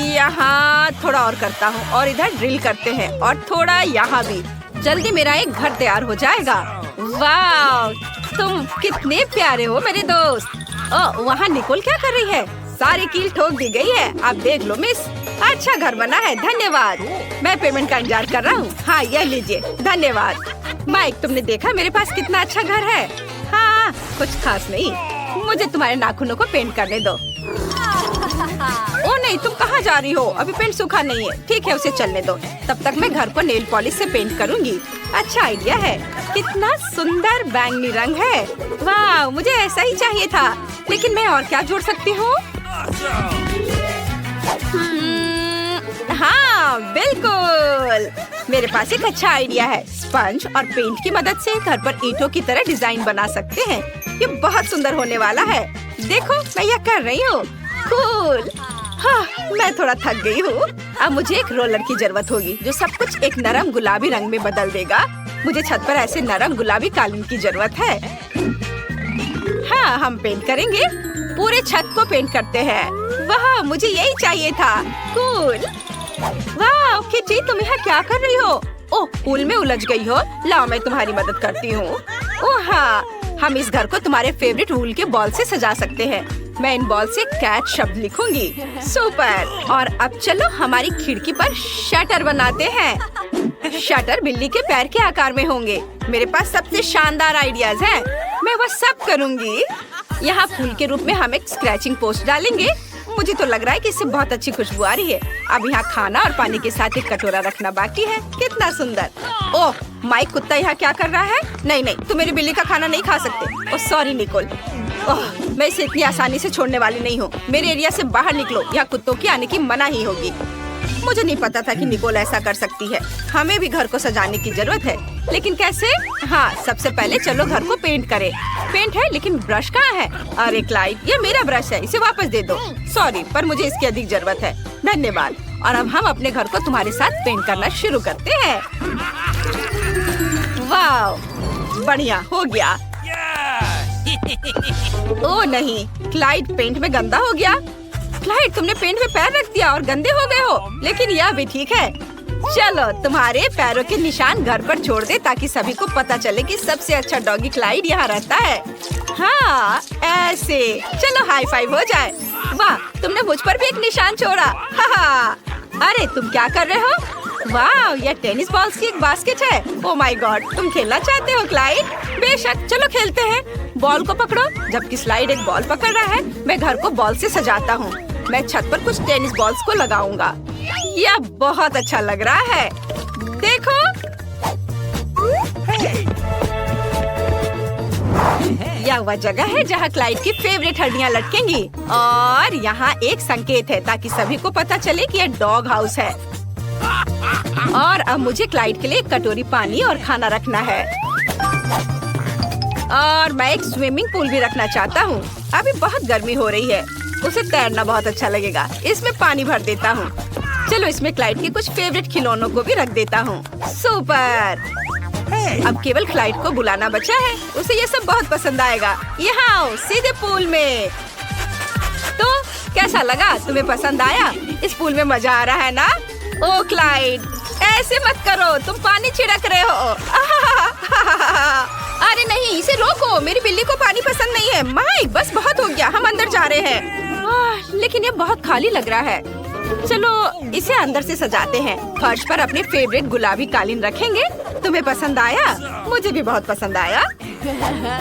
यहाँ थोड़ा और करता हूँ और इधर ड्रिल करते हैं और थोड़ा यहाँ भी। जल्दी मेरा एक घर तैयार हो जाएगा। वाह, तुम कितने प्यारे हो मेरे दोस्त। वहाँ निकोल क्या कर रही है? सारी कील ठोक दी गई है। आप देख लो मिस, अच्छा घर बना है। धन्यवाद। मैं पेमेंट का इंतजार कर रहा हूँ। हाँ, यह लीजिए। धन्यवाद। माइक, तुमने देखा मेरे पास कितना अच्छा घर है? हाँ, कुछ खास नहीं। मुझे तुम्हारे नाखूनों को पेंट करने दो। ओ नहीं, तुम कहाँ जा रही हो? अभी पेंट सूखा नहीं है। ठीक है, उसे चलने दो। तब तक मैं घर को नेल पॉलिश से पेंट करूँगी। अच्छा आइडिया है। कितना सुंदर बैंगनी रंग है। वाह, मुझे ऐसा ही चाहिए था। लेकिन मैं और क्या जोड़ सकती हूँ? हाँ बिल्कुल, मेरे पास एक अच्छा आइडिया है। स्पंज और पेंट की मदद से घर पर ईंटों की तरह डिजाइन बना सकते हैं। ये बहुत सुंदर होने वाला है। देखो, मैं यह कर रही हूँ। कूल। हाँ, मैं थोड़ा थक गई हूँ। अब मुझे एक रोलर की जरूरत होगी जो सब कुछ एक नरम गुलाबी रंग में बदल देगा। मुझे छत पर ऐसे नरम गुलाबी कालीन की जरूरत है। हाँ, हम पेंट करेंगे। पूरे छत को पेंट करते हैं। वाह, मुझे यही चाहिए था। कूल। वाह किटी, तुम यहाँ क्या कर रही हो? ओह, पूल में उलझ गई हो। लाओ, मैं तुम्हारी मदद करती हूँ। ओह हाँ, हम इस घर को तुम्हारे फेवरेट वूल के बॉल से सजा सकते हैं। मैं इन बॉल से कैट शब्द लिखूंगी। सुपर। और अब चलो हमारी खिड़की पर शटर बनाते हैं। शटर बिल्ली के पैर के आकार में होंगे। मेरे पास सबसे शानदार आइडियाज हैं। मैं वह सब करूंगी। यहाँ फूल के रूप में हम एक स्क्रैचिंग पोस्ट डालेंगे। मुझे तो लग रहा है कि इससे बहुत अच्छी खुशबू आ रही है। अब यहाँ खाना और पानी के साथ एक कटोरा रखना बाकी है। कितना सुंदर। ओह, माइक कुत्ता यहाँ क्या कर रहा है? नहीं नहीं, तुम मेरी बिल्ली का खाना नहीं खा सकते। Oh sorry Nicol. ओह, मैं इसे इतनी आसानी से छोड़ने वाली नहीं हूँ। मेरे एरिया से बाहर निकलो, यहाँ कुत्तों की आने की मनाही होगी। मुझे नहीं पता था कि निकोल ऐसा कर सकती है। हमें भी घर को सजाने की जरूरत है, लेकिन कैसे? हाँ, सबसे पहले चलो घर को पेंट करें। पेंट है, लेकिन ब्रश कहाँ है? अरे क्लाइड, ये मेरा ब्रश है, इसे वापस दे दो। सॉरी, पर मुझे इसकी अधिक जरूरत है। धन्यवाद। और अब हम अपने घर को तुम्हारे साथ पेंट करना शुरू करते हैं। वाह, बढ़िया हो गया। ओह नहीं, क्लाइड पेंट में गंदा हो गया। क्लाइड, तुमने पेंट में पैर रख दिया और गंदे हो गए हो। लेकिन यह भी ठीक है। चलो तुम्हारे पैरों के निशान घर पर छोड़ दे ताकि सभी को पता चले कि सबसे अच्छा डॉगी क्लाइड यहाँ रहता है। हाँ ऐसे। चलो हाई फाइव हो जाए। वाह, तुमने मुझ पर भी एक निशान छोड़ा। हाँ। अरे तुम क्या कर रहे हो? वाह, यह टेनिस बॉल्स की एक बास्केट है। ओह माय गॉड, तुम खेलना चाहते हो क्लाइड? बेशक, चलो खेलते हैं। बॉल को पकड़ो। जबकि स्लाइड एक बॉल पकड़ रहा है, मैं घर को बॉल से सजाता हूँ। मैं छत पर कुछ टेनिस बॉल्स को लगाऊंगा। यह बहुत अच्छा लग रहा है। देखो। यह वह जगह है जहाँ क्लाइड की फेवरेट हड्डियाँ लटकेंगी। और यहाँ एक संकेत है ताकि सभी को पता चले कि यह डॉग हाउस है। और अब मुझे क्लाइड के लिए एक कटोरी पानी और खाना रखना है। और मैं एक स्विमिंग पूल भी रखना चाहता हूँ। अभी बहुत गर्मी हो रही है, उसे तैरना बहुत अच्छा लगेगा। इसमें पानी भर देता हूँ। चलो इसमें क्लाइड के कुछ फेवरेट खिलौनों को भी रख देता हूँ। सुपर। अब केवल क्लाइड को बुलाना बचा है। उसे ये सब बहुत पसंद आएगा। यहाँ आओ, सीधे पूल में। तो कैसा लगा? तुम्हें पसंद आया? इस पूल में मजा आ रहा है ना? ओ क्लाइड, ऐसे मत करो, तुम पानी छिड़क रहे हो। अरे नहीं, इसे रोको। मेरी बिल्ली को पानी पसंद नहीं है। माइक, बस बहुत हो गया, हम अंदर जा रहे हैं। लेकिन ये बहुत खाली लग रहा है। चलो इसे अंदर से सजाते हैं। फर्श पर अपने फेवरेट गुलाबी कालीन रखेंगे। तुम्हें पसंद आया? मुझे भी बहुत पसंद आया।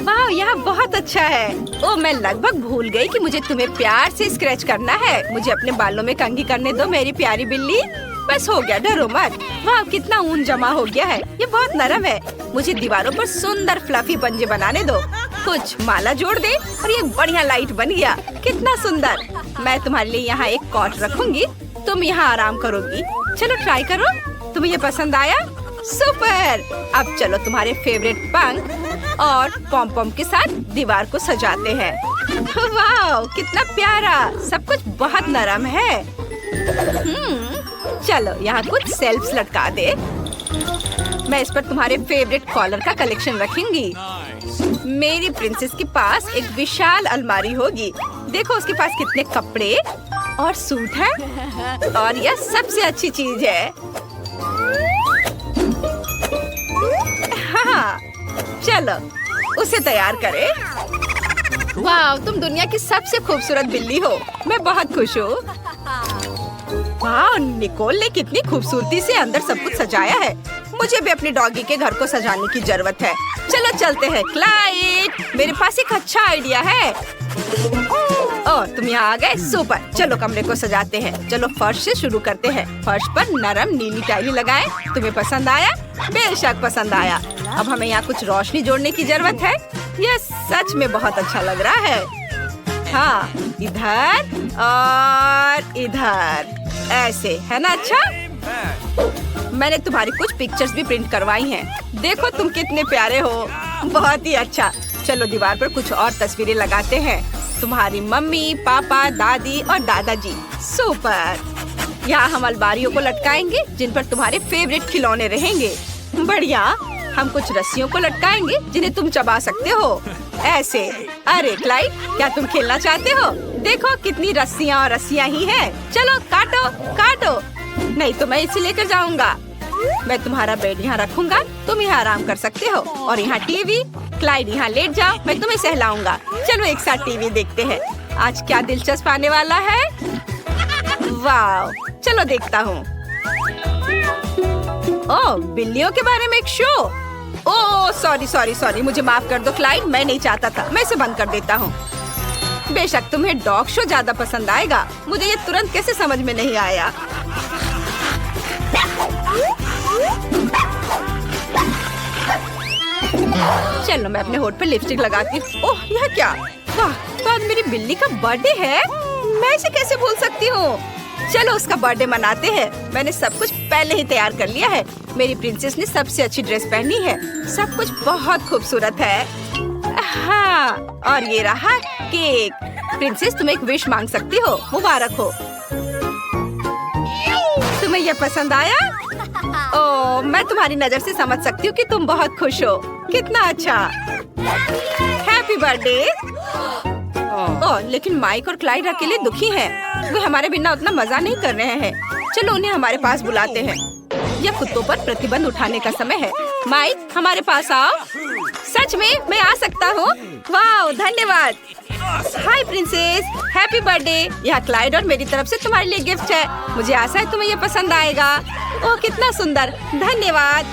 वाह, यहाँ बहुत अच्छा है। ओ, मैं लगभग भूल गई कि मुझे तुम्हें प्यार से स्क्रैच करना है। मुझे अपने बालों में कंघी करने दो मेरी प्यारी बिल्ली। बस हो गया, डरो मत। वाह, कितना ऊन जमा हो गया है। ये बहुत नरम है। मुझे दीवारों पर सुंदर फ्लफी पंजे बनाने दो। कुछ माला जोड़ दे और ये बढ़िया लाइट बन गया। कितना सुंदर। मैं तुम्हारे लिए यहाँ एक कॉट रखूंगी। तुम यहाँ आराम करोगी। चलो ट्राई करो। तुम्हें ये पसंद आया? सुपर। अब चलो तुम्हारे फेवरेट पंख और पॉम पॉम के साथ दीवार को सजाते हैं। वाह, कितना प्यारा। सब कुछ बहुत नरम है। चलो यहाँ कुछ शेल्फ्स लटका दे। मैं इस पर तुम्हारे फेवरेट कॉलर का कलेक्शन रखूंगी। मेरी प्रिंसेस के पास एक विशाल अलमारी होगी। देखो उसके पास कितने कपड़े और सूट हैं। और यह सबसे अच्छी चीज है। हाँ, चलो उसे तैयार करें। वाह, तुम दुनिया की सबसे खूबसूरत बिल्ली हो। मैं बहुत खुश हूँ। वाह, निकोल ने कितनी खूबसूरती से अंदर सब कुछ सजाया है। मुझे भी अपने डॉगी के घर को सजाने की जरूरत है। चलो चलते हैं। क्लाइड, मेरे पास एक अच्छा आइडिया है। ओह, तुम यहाँ आ गए। सुपर। चलो कमरे को सजाते हैं। चलो फर्श से शुरू करते हैं। फर्श पर नरम नीली टाइली लगाएं। तुम्हें पसंद आया? बेशक पसंद आया। अब हमें यहाँ कुछ रोशनी जोड़ने की जरूरत है। यह सच में बहुत अच्छा लग रहा है। हाँ, इधर और इधर, ऐसे है ना? अच्छा, मैंने तुम्हारी कुछ पिक्चर्स भी प्रिंट करवाई हैं। देखो तुम कितने प्यारे हो। बहुत ही अच्छा। चलो दीवार पर कुछ और तस्वीरें लगाते हैं। तुम्हारी मम्मी, पापा, दादी और दादाजी। सुपर। यहाँ हम अलमारियों को लटकाएंगे जिन पर तुम्हारे फेवरेट खिलौने रहेंगे। बढ़िया। हम कुछ रस्सियों को लटकाएंगे जिन्हें तुम चबा सकते हो, ऐसे। अरे क्लाइड, क्या तुम खेलना चाहते हो? देखो कितनी रस्सियाँ और रस्सियाँ ही हैं। चलो काटो काटो। नहीं तो मैं इसे लेकर जाऊंगा। मैं तुम्हारा बेड यहाँ रखूंगा। तुम यहाँ आराम कर सकते हो। और यहाँ टीवी। क्लाइड यहाँ लेट जाओ, मैं तुम्हें सहलाऊंगा। चलो एक साथ टीवी देखते हैं। आज क्या दिलचस्प आने वाला है? वाह, चलो देखता हूँ। ओह, बिल्लियों के बारे में एक शो। ओह सॉरी, मुझे माफ कर दो क्लाइड, मैं नहीं चाहता था। मैं इसे बंद कर देता हूँ। बेशक तुम्हें डॉग शो ज्यादा पसंद आएगा। मुझे ये तुरंत कैसे समझ में नहीं आया। चलो मैं अपने होठ पर लिपस्टिक लगाती हूँ। ओह, यह क्या? वाह, तो आज मेरी बिल्ली का बर्थडे है। मैं इसे कैसे भूल सकती हूँ? चलो उसका बर्थडे मनाते हैं। मैंने सब कुछ पहले ही तैयार कर लिया है। मेरी प्रिंसेस ने सबसे अच्छी ड्रेस पहनी है। सब कुछ बहुत खूबसूरत है। हाँ, और ये रहा केक। प्रिंसेस, तुम एक विश मांग सकती हो। मुबारक हो। तुम्हें यह पसंद आया? ओह, मैं तुम्हारी नजर से समझ सकती हूँ कि तुम बहुत खुश हो। कितना अच्छा। Happy birthday. ओह, लेकिन माइक और क्लाइड अकेले दुखी हैं। वे हमारे बिना उतना मजा नहीं कर रहे हैं। चलो उन्हें हमारे पास बुलाते हैं। यह कुत्तों पर प्रतिबंध उठाने का समय है। माइक, हमारे पास आओ। सच में मैं आ सकता हूँ? वाह, धन्यवाद। हाय प्रिंसेस, हैप्पी बर्थडे। यह क्लाइड और मेरी तरफ से तुम्हारे लिए गिफ्ट है। मुझे आशा है तुम्हें यह पसंद आएगा। ओह, कितना सुंदर, धन्यवाद।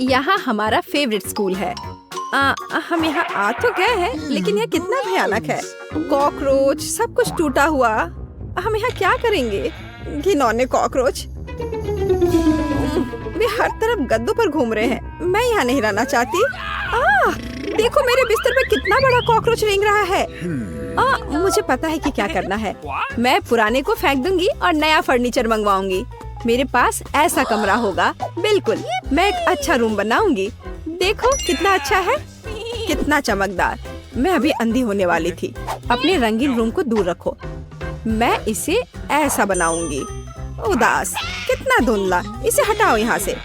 यहाँ हमारा फेवरेट स्कूल है। हम यहाँ आ तो गए हैं, लेकिन यह कितना भयानक है। कॉकरोच, सब कुछ टूटा हुआ। हम यहाँ क्या करेंगे? घिनौने कॉकरोच, वे हर तरफ गद्दों पर घूम रहे हैं। मैं यहाँ नहीं रहना चाहती। देखो मेरे बिस्तर पे कितना बड़ा कॉकरोच रेंग रहा है। मुझे पता है कि क्या करना है। मैं पुराने को फेंक दूंगी और नया फर्नीचर मंगवाऊंगी। मेरे पास ऐसा कमरा होगा। बिल्कुल, मैं एक अच्छा रूम बनाऊंगी। देखो कितना अच्छा है, कितना चमकदार। मैं अभी अंधी होने वाली थी। अपने रंगीन रूम को दूर रखो। मैं इसे ऐसा बनाऊंगी। उदास, कितना धुंधला। इसे हटाओ यहाँ से।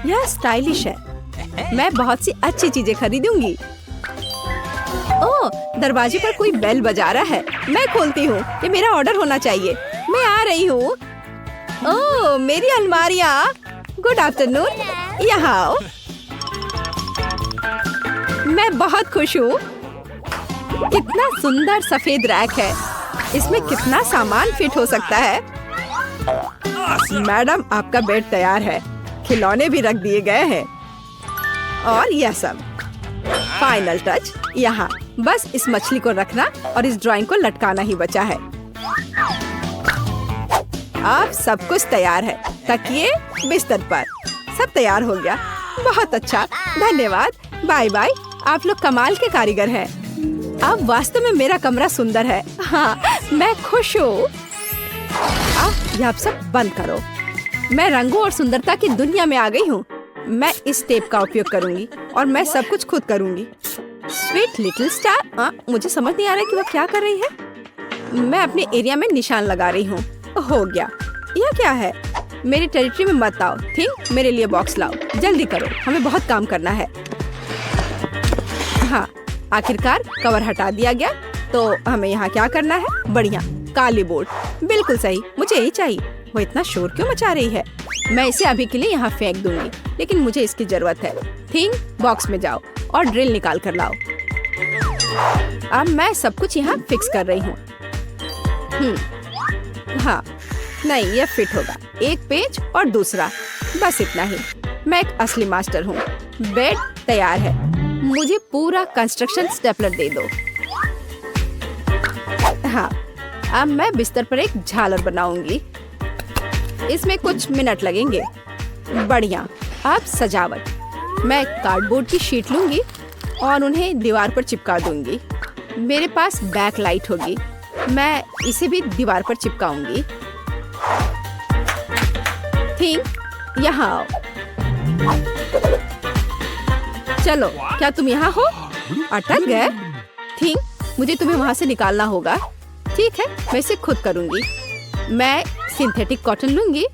यह स्टाइलिश है। मैं बहुत सी अच्छी चीजें खरीदूंगी। ओह, दरवाजे पर कोई बेल बजा रहा है। मैं खोलती हूँ। ये मेरा ऑर्डर होना चाहिए। मैं आ रही हूँ। ओह, मेरी अलमारियाँ। गुड आफ्टरनून, यहाँ आओ। मैं बहुत खुश हूँ। कितना सुंदर सफेद रैक है। इसमें कितना सामान फिट हो सकता है। मैडम, आपका बेड तैयार है। खिलौने भी रख दिए गए हैं। और यह सब फाइनल टच यहाँ। बस इस मछली को रखना और इस ड्राइंग को लटकाना ही बचा है। अब सब कुछ तैयार है। तकिए बिस्तर पर, सब तैयार हो गया। बहुत अच्छा, धन्यवाद। Bye bye. आप लोग कमाल के कारीगर हैं। अब वास्तव में मेरा कमरा सुंदर है। हाँ, मैं खुश हूँ। यह सब बंद करो। मैं रंगों और सुंदरता की दुनिया में आ गई हूँ। मैं इस टेप का उपयोग करूंगी और मैं सब कुछ खुद करूंगी। स्वीट लिटिल स्टार, मुझे समझ नहीं आ रहा कि वो क्या कर रही है। मैं अपने एरिया में निशान लगा रही हूँ। हो गया। यह क्या है? मेरी टेरिटरी में मत आओ। ठीक, मेरे लिए बॉक्स लाओ। जल्दी करो, हमें बहुत काम करना है। हाँ, आखिरकार कवर हटा दिया गया। तो हमें यहाँ क्या करना है? बढ़िया, काली बोर्ड। बिल्कुल सही, मुझे यही चाहिए। वो इतना शोर क्यों मचा रही है? मैं इसे अभी के लिए यहाँ फेंक दूंगी, लेकिन मुझे इसकी जरूरत है। थिंग, बॉक्स में जाओ और ड्रिल निकाल कर लाओ। अब मैं सब कुछ यहाँ फिक्स कर रही हूँ। हाँ, नहीं, यह फिट होगा। एक पेज और दूसरा, बस इतना ही। मैं एक असली मास्टर हूँ। बेड तैयार है। मुझे पूरा कंस्ट्रक्शन स्टेपलर दे दो। हाँ, अब मैं बिस्तर पर एक झालर बनाऊंगी। इसमें कुछ मिनट लगेंगे। बढ़िया। अब सजावट। मैं कार्डबोर्ड की शीट लूंगी और उन्हें दीवार पर चिपका दूंगी। मेरे पास बैक लाइट होगी। मैं इसे भी दीवार पर चिपकाऊंगी। थिंक, यहाँ आओ। चलो, क्या तुम यहाँ हो? अटक गए? थिंक, मुझे तुम्हें वहाँ से निकालना होगा। ठीक है, मैं इसे खुद करूंगी। मैं सिंथेटिक कॉटन लूंगी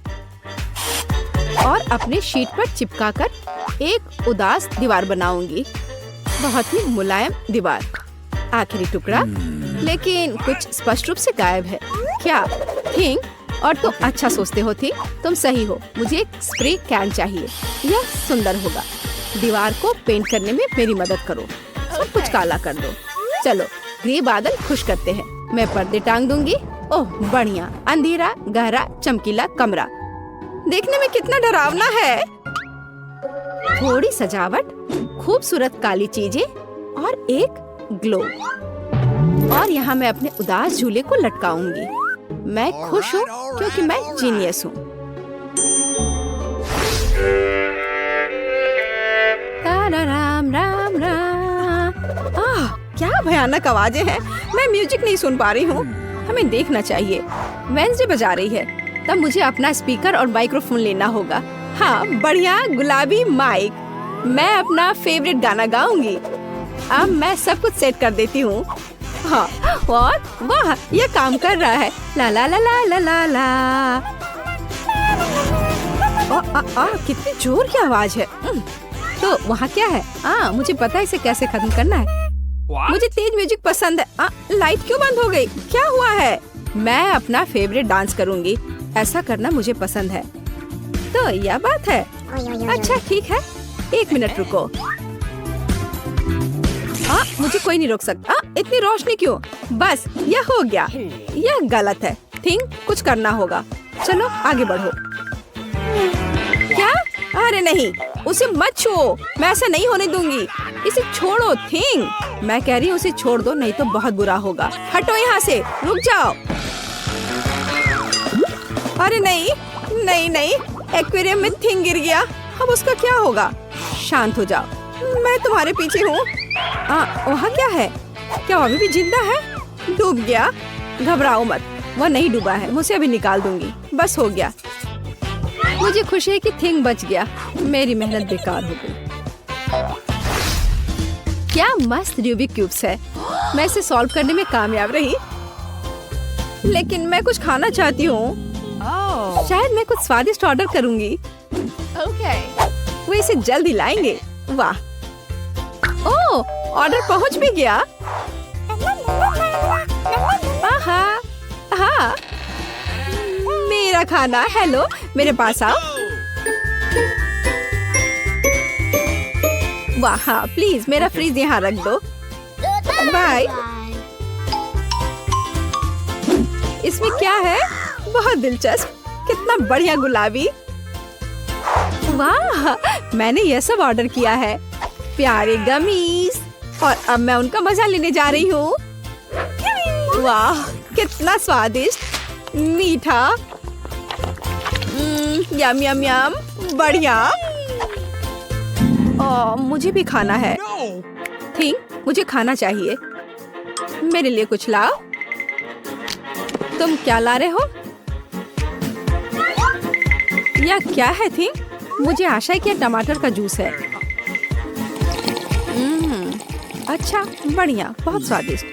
और अपने शीट पर चिपकाकर एक उदास दीवार बनाऊंगी। बहुत ही मुलायम दीवार। आखिरी टुकड़ा, लेकिन कुछ स्पष्ट रूप से गायब है। क्या? थिंक, और तुम अच्छा सोचते हो। थी, तुम सही हो। मुझे एक स्प्रे कैन चाहिए। यह सुंदर होगा। दीवार को पेंट करने में मेरी मदद करो। सब कुछ काला कर दो। चलो, ग्रे बादल खुश करते हैं। मैं पर्दे टांग दूंगी। ओह, बढ़िया। अंधेरा, गहरा, चमकीला कमरा। देखने में कितना डरावना है। थोड़ी सजावट, खूबसूरत काली चीजें और एक ग्लो। और यहाँ मैं अपने उदास झूले को लटकाऊंगी। मैं खुश हूँ क्योंकि मैं जीनियस हूँ। राम राम राम। क्या भयानक आवाजें हैं। मैं म्यूजिक नहीं सुन पा रही हूँ। हमें देखना चाहिए। वेंसडे बजा रही है, तब मुझे अपना स्पीकर और माइक्रोफोन लेना होगा। हाँ, बढ़िया, गुलाबी माइक। मैं अपना फेवरेट गाना गाऊंगी। अब मैं सब कुछ सेट कर देती हूँ। हाँ, और वाह, ये काम कर रहा है। ला ला ला ला ला ला ला। कितनी जोर की आवाज है। तो वहाँ क्या है? मुझे पता है इसे कैसे खत्म करना है। मुझे तेज म्यूजिक पसंद है। लाइट क्यों बंद हो गई? क्या हुआ है? मैं अपना फेवरेट डांस करूंगी। ऐसा करना मुझे पसंद है। तो यह बात है। अच्छा ठीक है, 1 मिनट रुको। मुझे कोई नहीं रोक सकता। इतनी रोशनी क्यों? बस यह हो गया। यह गलत है। थिंग, कुछ करना होगा। चलो आगे बढ़ो। क्या? अरे नहीं, उसे मत छुओ। मैं ऐसा नहीं होने दूंगी। इसे छोड़ो थिंग। मैं कह रही हूँ उसे छोड़ दो, नहीं तो बहुत बुरा होगा। हटो यहाँ से, रुक जाओ। अरे नहीं नहीं नहीं, एक्वेरियम में थिंग गिर गया। अब उसका क्या होगा? शांत हो जाओ, मैं तुम्हारे पीछे हूँ। वहाँ क्या है? क्या वो अभी भी जिंदा है? डूब गया? घबराओ मत, वो नहीं डूबा है। मुझे अभी निकाल दूंगी। बस हो गया। मुझे खुशी है कि थिंग बच गया। मेरी मेहनत बेकार हो गई। क्या मस्त रूबिक क्यूब्स है। मैं इसे सॉल्व करने में कामयाब रही, लेकिन मैं कुछ खाना चाहती हूँ। शायद मैं कुछ स्वादिष्ट ऑर्डर करूंगी। वो इसे जल्दी लाएंगे। वाह, ओह, ऑर्डर पहुंच भी गया। हाँ, मेरा खाना। हेलो, मेरे पास आओ। वाह, हाँ, प्लीज मेरा फ्रीज यहाँ रख दो। बाय। इसमें क्या है? बहुत दिलचस्प। कितना बढ़िया गुलाबी। वाह, मैंने यह सब ऑर्डर किया है। प्यारे गमीज, और अब मैं उनका मजा लेने जा रही हूँ। वाह, कितना स्वादिष्ट, मीठा। यम यम यम, बढ़िया। मुझे भी खाना है। थिंग, मुझे खाना चाहिए। मेरे लिए कुछ लाओ। तुम क्या ला रहे हो? यह क्या है थिंग? मुझे आशा है कि यह टमाटर का जूस है। अच्छा, बढ़िया, बहुत स्वादिष्ट,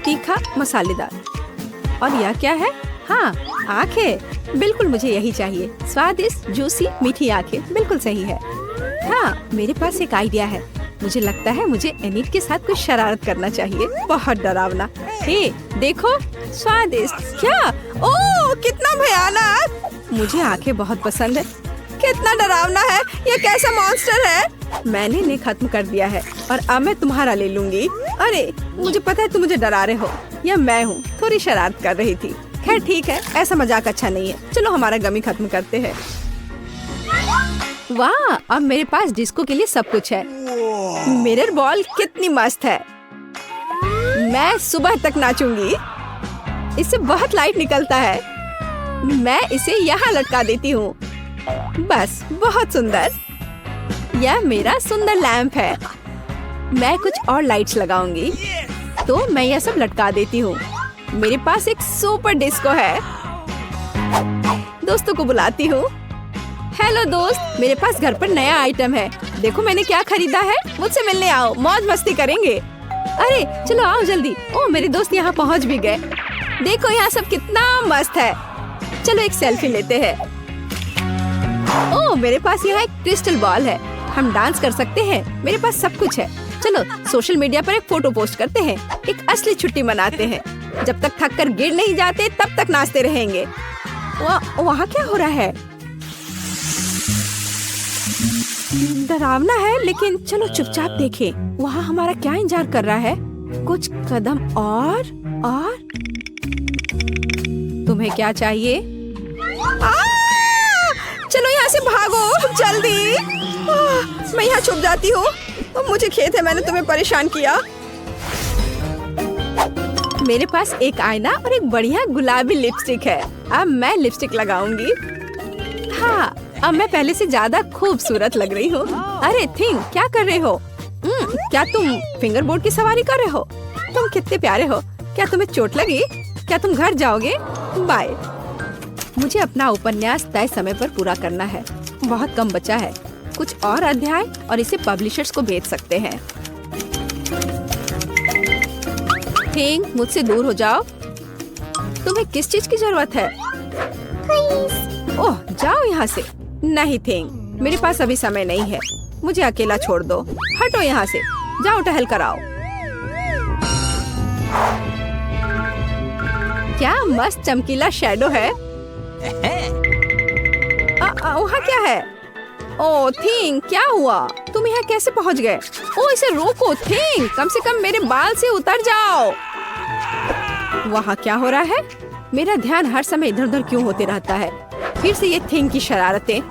तीखा, मसालेदार। और यह क्या है? हाँ, आंखें। बिल्कुल मुझे यही चाहिए। स्वादिष्ट, जूसी, मीठी आंखें, बिल्कुल सही है। हाँ, मेरे पास एक आइडिया है। मुझे लगता है मुझे एनिट के साथ कुछ शरारत करना चाहिए। बहुत डरावना। हे, देखो, स्वादिष्ट। क्या? ओह, कितना भयानक। मुझे आंखें बहुत पसंद है। कितना डरावना है। ये कैसा मॉन्स्टर है? मैंने इन्हें खत्म कर दिया है और अब मैं तुम्हारा ले लूंगी। अरे, मुझे पता है तुम मुझे डरा रहे हो। यह मैं हूँ, थोड़ी शरारत कर रही थी। खैर ठीक है, ऐसा मजाक अच्छा नहीं है। चलो हमारा गमी खत्म करते हैं। वाह, अब मेरे पास डिस्को के लिए सब कुछ है। मिरर बॉल कितनी मस्त है। मैं सुबह तक नाचूंगी। इससे बहुत लाइट निकलता है। मैं इसे यहाँ लटका देती हूँ। बस, बहुत सुंदर। यह मेरा सुंदर लैंप है। मैं कुछ और लाइट्स लगाऊंगी, तो मैं यह सब लटका देती हूँ। मेरे पास एक सुपर डिस्को है। दोस्तों को बुलाती हूँ। हेलो दोस्त, मेरे पास घर पर नया आइटम है। देखो मैंने क्या खरीदा है। मुझसे मिलने आओ, मौज मस्ती करेंगे। अरे चलो आओ जल्दी। ओह, मेरे दोस्त यहाँ पहुँच भी गए। देखो यहाँ सब कितना मस्त है। चलो एक सेल्फी लेते हैं। ओह, मेरे पास यहाँ एक क्रिस्टल बॉल है। हम डांस कर सकते हैं। मेरे पास सब कुछ है। चलो सोशल मीडिया पर एक फोटो पोस्ट करते हैं। एक असली छुट्टी मनाते हैं। जब तक थक कर गिर नहीं जाते तब तक नाचते रहेंगे। वहाँ क्या हो रहा है? डरावना है, लेकिन चलो चुपचाप देखें। वहाँ हमारा क्या इंतजार कर रहा है? कुछ कदम और तुम्हें क्या चाहिए? चलो यहाँ से भागो जल्दी। मैं यहाँ छुप जाती हूँ। मुझे खेद है मैंने तुम्हें परेशान किया। मेरे पास एक आईना और एक बढ़िया गुलाबी लिपस्टिक है। अब मैं लिपस्टिक लगाऊंगी। हाँ, अब मैं पहले से ज्यादा खूबसूरत लग रही हूँ। अरे थिंग, क्या कर रहे हो? क्या तुम फिंगर बोर्ड की सवारी कर रहे हो? तुम कितने प्यारे हो। क्या तुम्हें चोट लगी? क्या तुम घर जाओगे? बाय। मुझे अपना उपन्यास तय समय पर पूरा करना है। बहुत कम बचा है। कुछ और अध्याय और इसे पब्लिशर्स को बेच सकते हैं। थिंग, मुझसे दूर हो जाओ। तुम्हें किस चीज की जरूरत है? ओह, जाओ यहाँ से। नहीं थिंग, मेरे पास अभी समय नहीं है। मुझे अकेला छोड़ दो। हटो यहाँ से, जाओ टहल कर आओ। क्या मस्त चमकीला शैडो है। वहाँ क्या है? ओ थिंग, क्या हुआ? तुम यहाँ कैसे पहुँच गए? ओ इसे रोको थिंग, कम से कम मेरे बाल से उतर जाओ। वहाँ क्या हो रहा है? मेरा ध्यान हर समय इधर उधर क्यों होते रहता है? फिर से ये थिंग की शरारतें।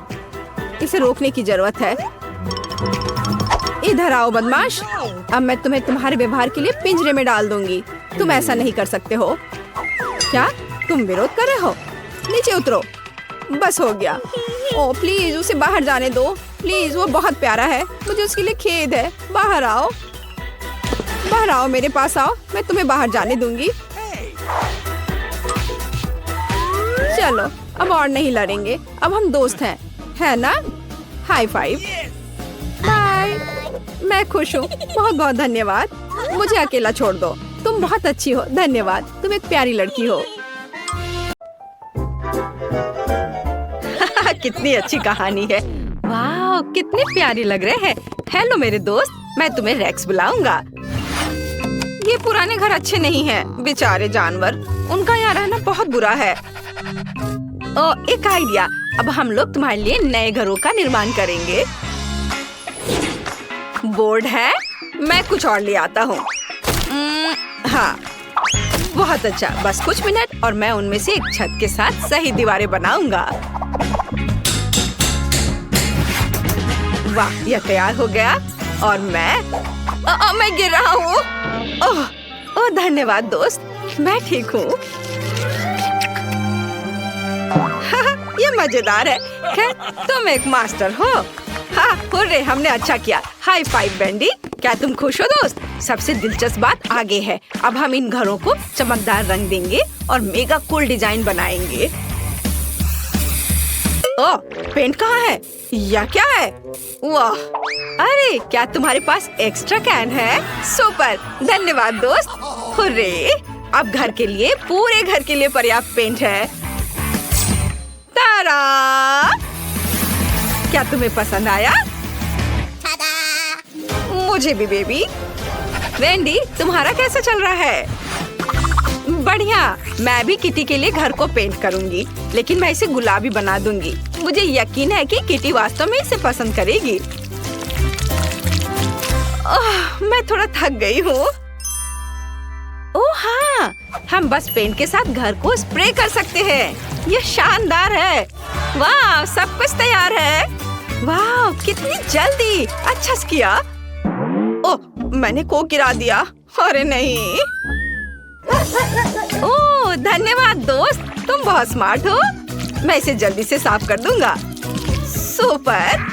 इसे रोकने की जरूरत है। इधर आओ बदमाश, अब मैं तुम्हें तुम्हारे व्यवहार के लिए पिंजरे में डाल दूंगी। तुम ऐसा नहीं कर सकते हो। क्या तुम विरोध कर रहे हो? नीचे उतरो। बस हो गया। ओ प्लीज उसे बाहर जाने दो प्लीज, वो बहुत प्यारा है, मुझे उसके लिए खेद है। बाहर आओ, बाहर आओ, मेरे पास आओ, मैं तुम्हें बाहर जाने दूंगी। चलो अब और नहीं लड़ेंगे, अब हम दोस्त हैं, है ना? High five. बाय। मैं खुश हूँ, बहुत बहुत धन्यवाद। मुझे अकेला छोड़ दो, तुम बहुत अच्छी हो, धन्यवाद, तुम एक प्यारी लड़की हो। कितनी अच्छी कहानी है। वाह कितने प्यारे लग रहे हैं। हेलो मेरे दोस्त, मैं तुम्हें रेक्स बुलाऊंगा। ये पुराने घर अच्छे नहीं हैं, बेचारे जानवर, उनका यहाँ रहना बहुत बुरा है। ओ एक आइडिया, अब हम लोग तुम्हारे लिए नए घरों का निर्माण करेंगे। बोर्ड है, मैं कुछ और ले आता हूँ। हाँ बहुत अच्छा, बस कुछ मिनट और मैं उनमें से एक छत के साथ सही दीवारें बनाऊंगा। वाह यह तैयार हो गया और मैं गिर रहा हूँ। ओह धन्यवाद दोस्त, मैं ठीक हूँ। ये मजेदार है। खैर तुम एक मास्टर हो। हाँ हुर्रे, हमने अच्छा किया। High five Bendy. क्या तुम खुश हो दोस्त? सबसे दिलचस्प बात आगे है। अब हम इन घरों को चमकदार रंग देंगे और मेगा कूल डिजाइन बनाएंगे। ओह पेंट कहाँ है? यह क्या है? वाह, अरे क्या तुम्हारे पास एक्स्ट्रा कैन है? सुपर, धन्यवाद दोस्त। हुर्रे, अब घर के लिए, पूरे घर के लिए पर्याप्त पेंट है। तारा, क्या तुम्हें पसंद आया? मुझे भी बेबी। वेंडी तुम्हारा कैसा चल रहा है? बढ़िया, मैं भी किटी के लिए घर को पेंट करूंगी, लेकिन मैं इसे गुलाबी बना दूंगी। मुझे यकीन है कि किटी वास्तव में इसे पसंद करेगी। मैं थोड़ा थक गई हूँ। ओह हाँ, हम बस पेंट के साथ घर को स्प्रे कर सकते हैं। यह शानदार है। वाह सब कुछ तैयार है। वाह कितनी जल्दी, अच्छा किया। ओह मैंने कोक गिरा दिया। अरे नहीं। ओह धन्यवाद दोस्त, तुम बहुत स्मार्ट हो। मैं इसे जल्दी से साफ कर दूंगा। सुपर।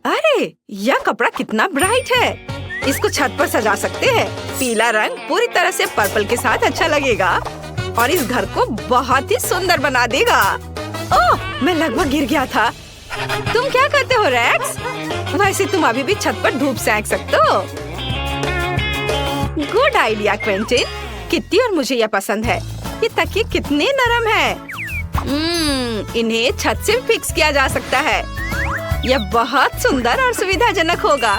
अरे यह कपड़ा कितना ब्राइट है, इसको छत पर सजा सकते हैं। पीला रंग पूरी तरह से पर्पल के साथ अच्छा लगेगा और इस घर को बहुत ही सुंदर बना देगा। ओह मैं लगभग गिर गया था। तुम क्या करते हो रेक्स? वैसे तुम अभी भी छत पर धूप सेंक सकते हो। Good idea Quentin. किट्टी और मुझे यह पसंद है। ये तकिए कितने नरम हैं। इन्हें छत से फिक्स किया जा सकता है। यह बहुत सुंदर और सुविधाजनक होगा।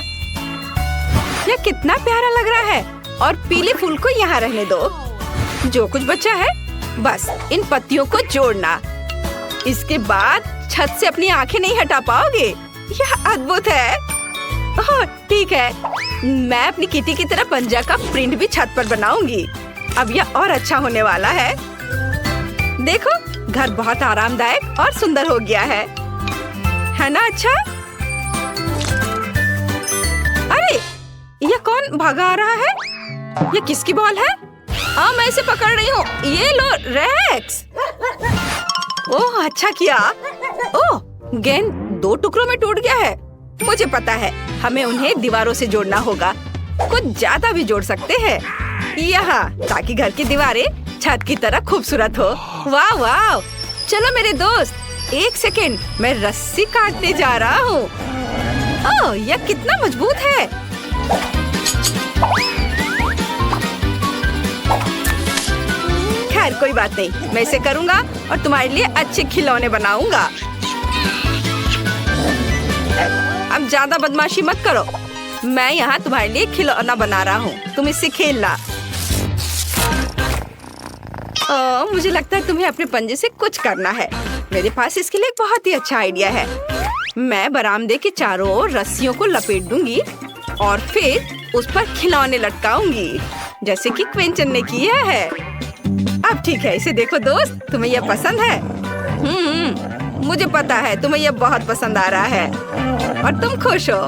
यह कितना प्यारा लग रहा है। और पीले फूल को यहाँ रहने दो। जो कुछ बचा है बस इन पत्तियों को जोड़ना। इसके बाद छत से अपनी आंखें नहीं हटा पाओगे। यह अद्भुत है। ओह ठीक है, मैं अपनी किटी की तरह पंजा का प्रिंट भी छत पर बनाऊंगी। अब यह और अच्छा होने वाला है। देखो घर बहुत आरामदायक और सुंदर हो गया है ना? अच्छा, अरे यह कौन भागा आ रहा है? यह किसकी बॉल है? मैं इसे पकड़ रही हूँ। ये लो रेक्स। ओह अच्छा किया। ओह गेंद 2 टुकड़ों में टूट गया है। मुझे पता है, हमें उन्हें दीवारों से जोड़ना होगा। कुछ ज्यादा भी जोड़ सकते हैं यहाँ, ताकि घर की दीवारें छत की तरह खूबसूरत हो। वाह वाह, चलो मेरे दोस्त, 1 सेकेंड, मैं रस्सी काटने जा रहा हूँ। ओह यह कितना मजबूत है। खैर कोई बात नहीं, मैं इसे करूँगा और तुम्हारे लिए अच्छे खिलौने बनाऊंगा। अब ज्यादा बदमाशी मत करो। मैं यहाँ तुम्हारे लिए खिलौना बना रहा हूँ, तुम इससे खेलना। मुझे लगता है तुम्हें अपने पंजे से कुछ करना है। मेरे पास इसके लिए एक बहुत ही अच्छा आइडिया है। मैं बरामदे के चारों ओर रस्सियों को लपेट दूंगी और फिर उस पर खिलौने लटकाऊंगी, जैसे कि क्विंटन ने किया है। अब ठीक है, इसे देखो दोस्त, तुम्हें यह पसंद है? मुझे पता है तुम्हें यह बहुत पसंद आ रहा है और तुम खुश हो।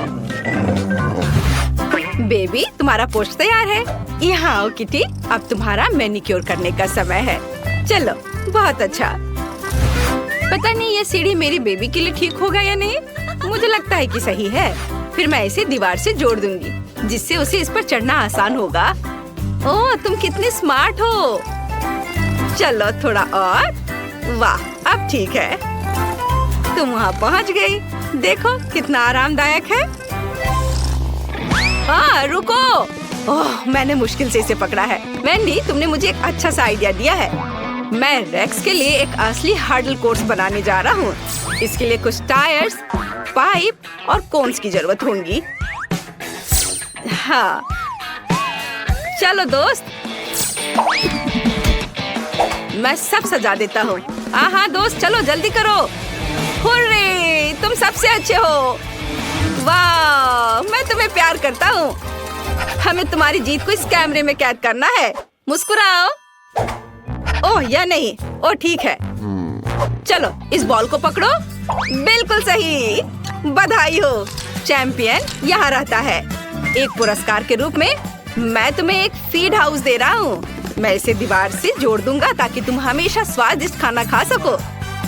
बेबी, तुम्हारा पोस्ट तैयार है। यहाँ आओ किटी, अब तुम्हारा मैनिक्योर करने का समय है। चलो, बहुत अच्छा। पता नहीं ये सीढ़ी मेरी बेबी के लिए ठीक होगा या नहीं। मुझे लगता है कि सही है। फिर मैं इसे दीवार से जोड़ दूंगी, जिससे उसे इस पर चढ़ना आसान होगा। ओह, तुम कितनी स्मार्ट हो। चलो थोड़ा और। वाह, अब ठीक है। तुम वहाँ पहुँच गई। देखो कितना आरामदायक है। हाँ, रुको। ओह, मैंने मुश्किल से इसे पकड़ा है। वेंडी, तुमने मुझे एक अच्छा सा आइडिया दिया है। मैं रेक्स के लिए एक असली हर्डल कोर्स बनाने जा रहा हूँ। इसके लिए कुछ टायर्स, पाइप और कोन्स की जरूरत होगी। हाँ, चलो दोस्त, मैं सब सजा देता हूँ। हाँ दोस्त, चलो जल्दी करो। हुर्रे, तुम सबसे अच्छे हो। वाह, मैं तुम्हें प्यार करता हूँ। हमें तुम्हारी जीत को इस कैमरे में कैद करना है। मुस्कुराओ। ओह, या नहीं। ओह, ठीक है। चलो, इस बॉल को पकड़ो। बिल्कुल सही। बधाई हो, चैंपियन यहाँ रहता है। एक पुरस्कार के रूप में मैं तुम्हें एक फीड हाउस दे रहा हूँ। मैं इसे दीवार से जोड़ दूंगा ताकि तुम हमेशा स्वादिष्ट खाना खा सको।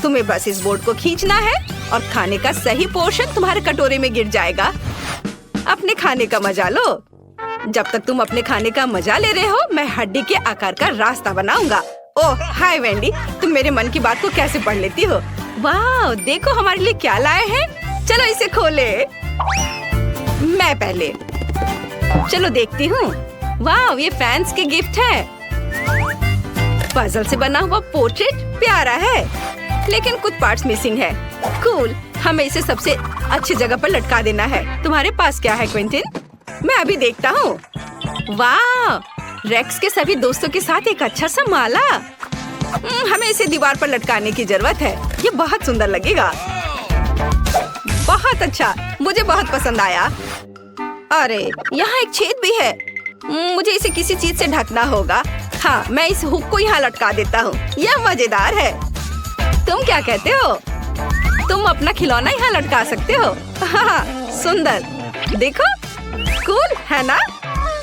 तुम्हें बस इस बोर्ड को खींचना है और खाने का सही पोर्शन तुम्हारे कटोरे में गिर जाएगा। अपने खाने का मजा लो। जब तक तुम अपने खाने का मजा ले रहे हो, मैं हड्डी के आकार का रास्ता बनाऊंगा। ओह, हाय वेंडी, तुम मेरे मन की बात को कैसे पढ़ लेती हो। वाह, देखो हमारे लिए क्या लाए हैं। चलो इसे खोले। मैं पहले। चलो देखती हूँ। वाह, ये फैंस के गिफ्ट है। पजल से बना हुआ पोर्ट्रेट प्यारा है, लेकिन कुछ पार्ट्स मिसिंग है। कूल, हमें इसे सबसे अच्छी जगह पर लटका देना है। तुम्हारे पास क्या है क्विंटन? मैं अभी देखता हूँ। वाह, रेक्स के सभी दोस्तों के साथ एक अच्छा सा माला। हमें इसे दीवार पर लटकाने की जरूरत है। ये बहुत सुंदर लगेगा। बहुत अच्छा, मुझे बहुत पसंद आया। अरे, यहाँ एक छेद भी है। मुझे इसे किसी चीज से ढकना होगा। हाँ, मैं इस हुक को यहाँ लटका देता हूँ। यह मजेदार है। तुम क्या कहते हो? तुम अपना खिलौना यहाँ लटका सकते हो। हाँ, सुंदर। देखो, कूल है ना?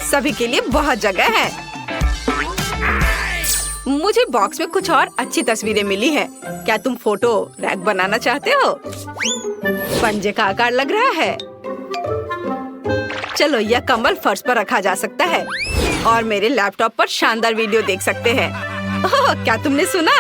सभी के लिए बहुत जगह है। मुझे बॉक्स में कुछ और अच्छी तस्वीरें मिली हैं। क्या तुम फोटो रैक बनाना चाहते हो? पंजे का आकार लग रहा है। चलो, यह कंबल फर्श पर रखा जा सकता है और मेरे लैपटॉप पर शानदार वीडियो देख सकते हैं। ओह, क्या तुमने सुना?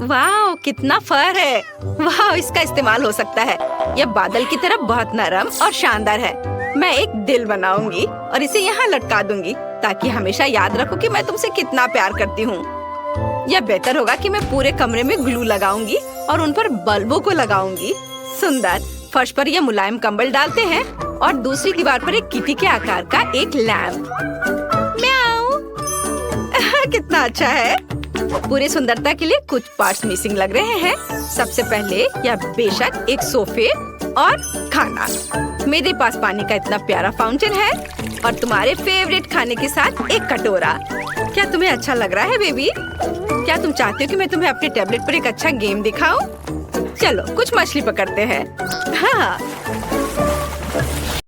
वाह, कितना फर है। वाह, इसका इस्तेमाल हो सकता है। यह बादल की तरह बहुत नरम और शानदार है। मैं एक दिल बनाऊंगी और इसे यहाँ लटका दूंगी ताकि हमेशा याद रखो कि मैं तुमसे कितना प्यार करती हूँ। यह बेहतर होगा कि मैं पूरे कमरे में ग्लू लगाऊंगी और उन पर बल्बों को लगाऊंगी। सुंदर। फर्श पर यह मुलायम कंबल डालते हैं और दूसरी दीवार पर एक किटी के आकार का एक लैम्प। म्याऊ। कितना अच्छा है। पूरी सुंदरता के लिए कुछ पार्ट्स मिसिंग लग रहे हैं। सबसे पहले यह बेशक एक सोफे और खाना। मेरे पास पानी का इतना प्यारा फाउंटेन है और तुम्हारे फेवरेट खाने के साथ एक कटोरा। क्या तुम्हें अच्छा लग रहा है बेबी? क्या तुम चाहते हो कि मैं तुम्हें अपने टैबलेट पर एक अच्छा गेम दिखाऊं? चलो, कुछ मछली पकड़ते हैं। हाँ,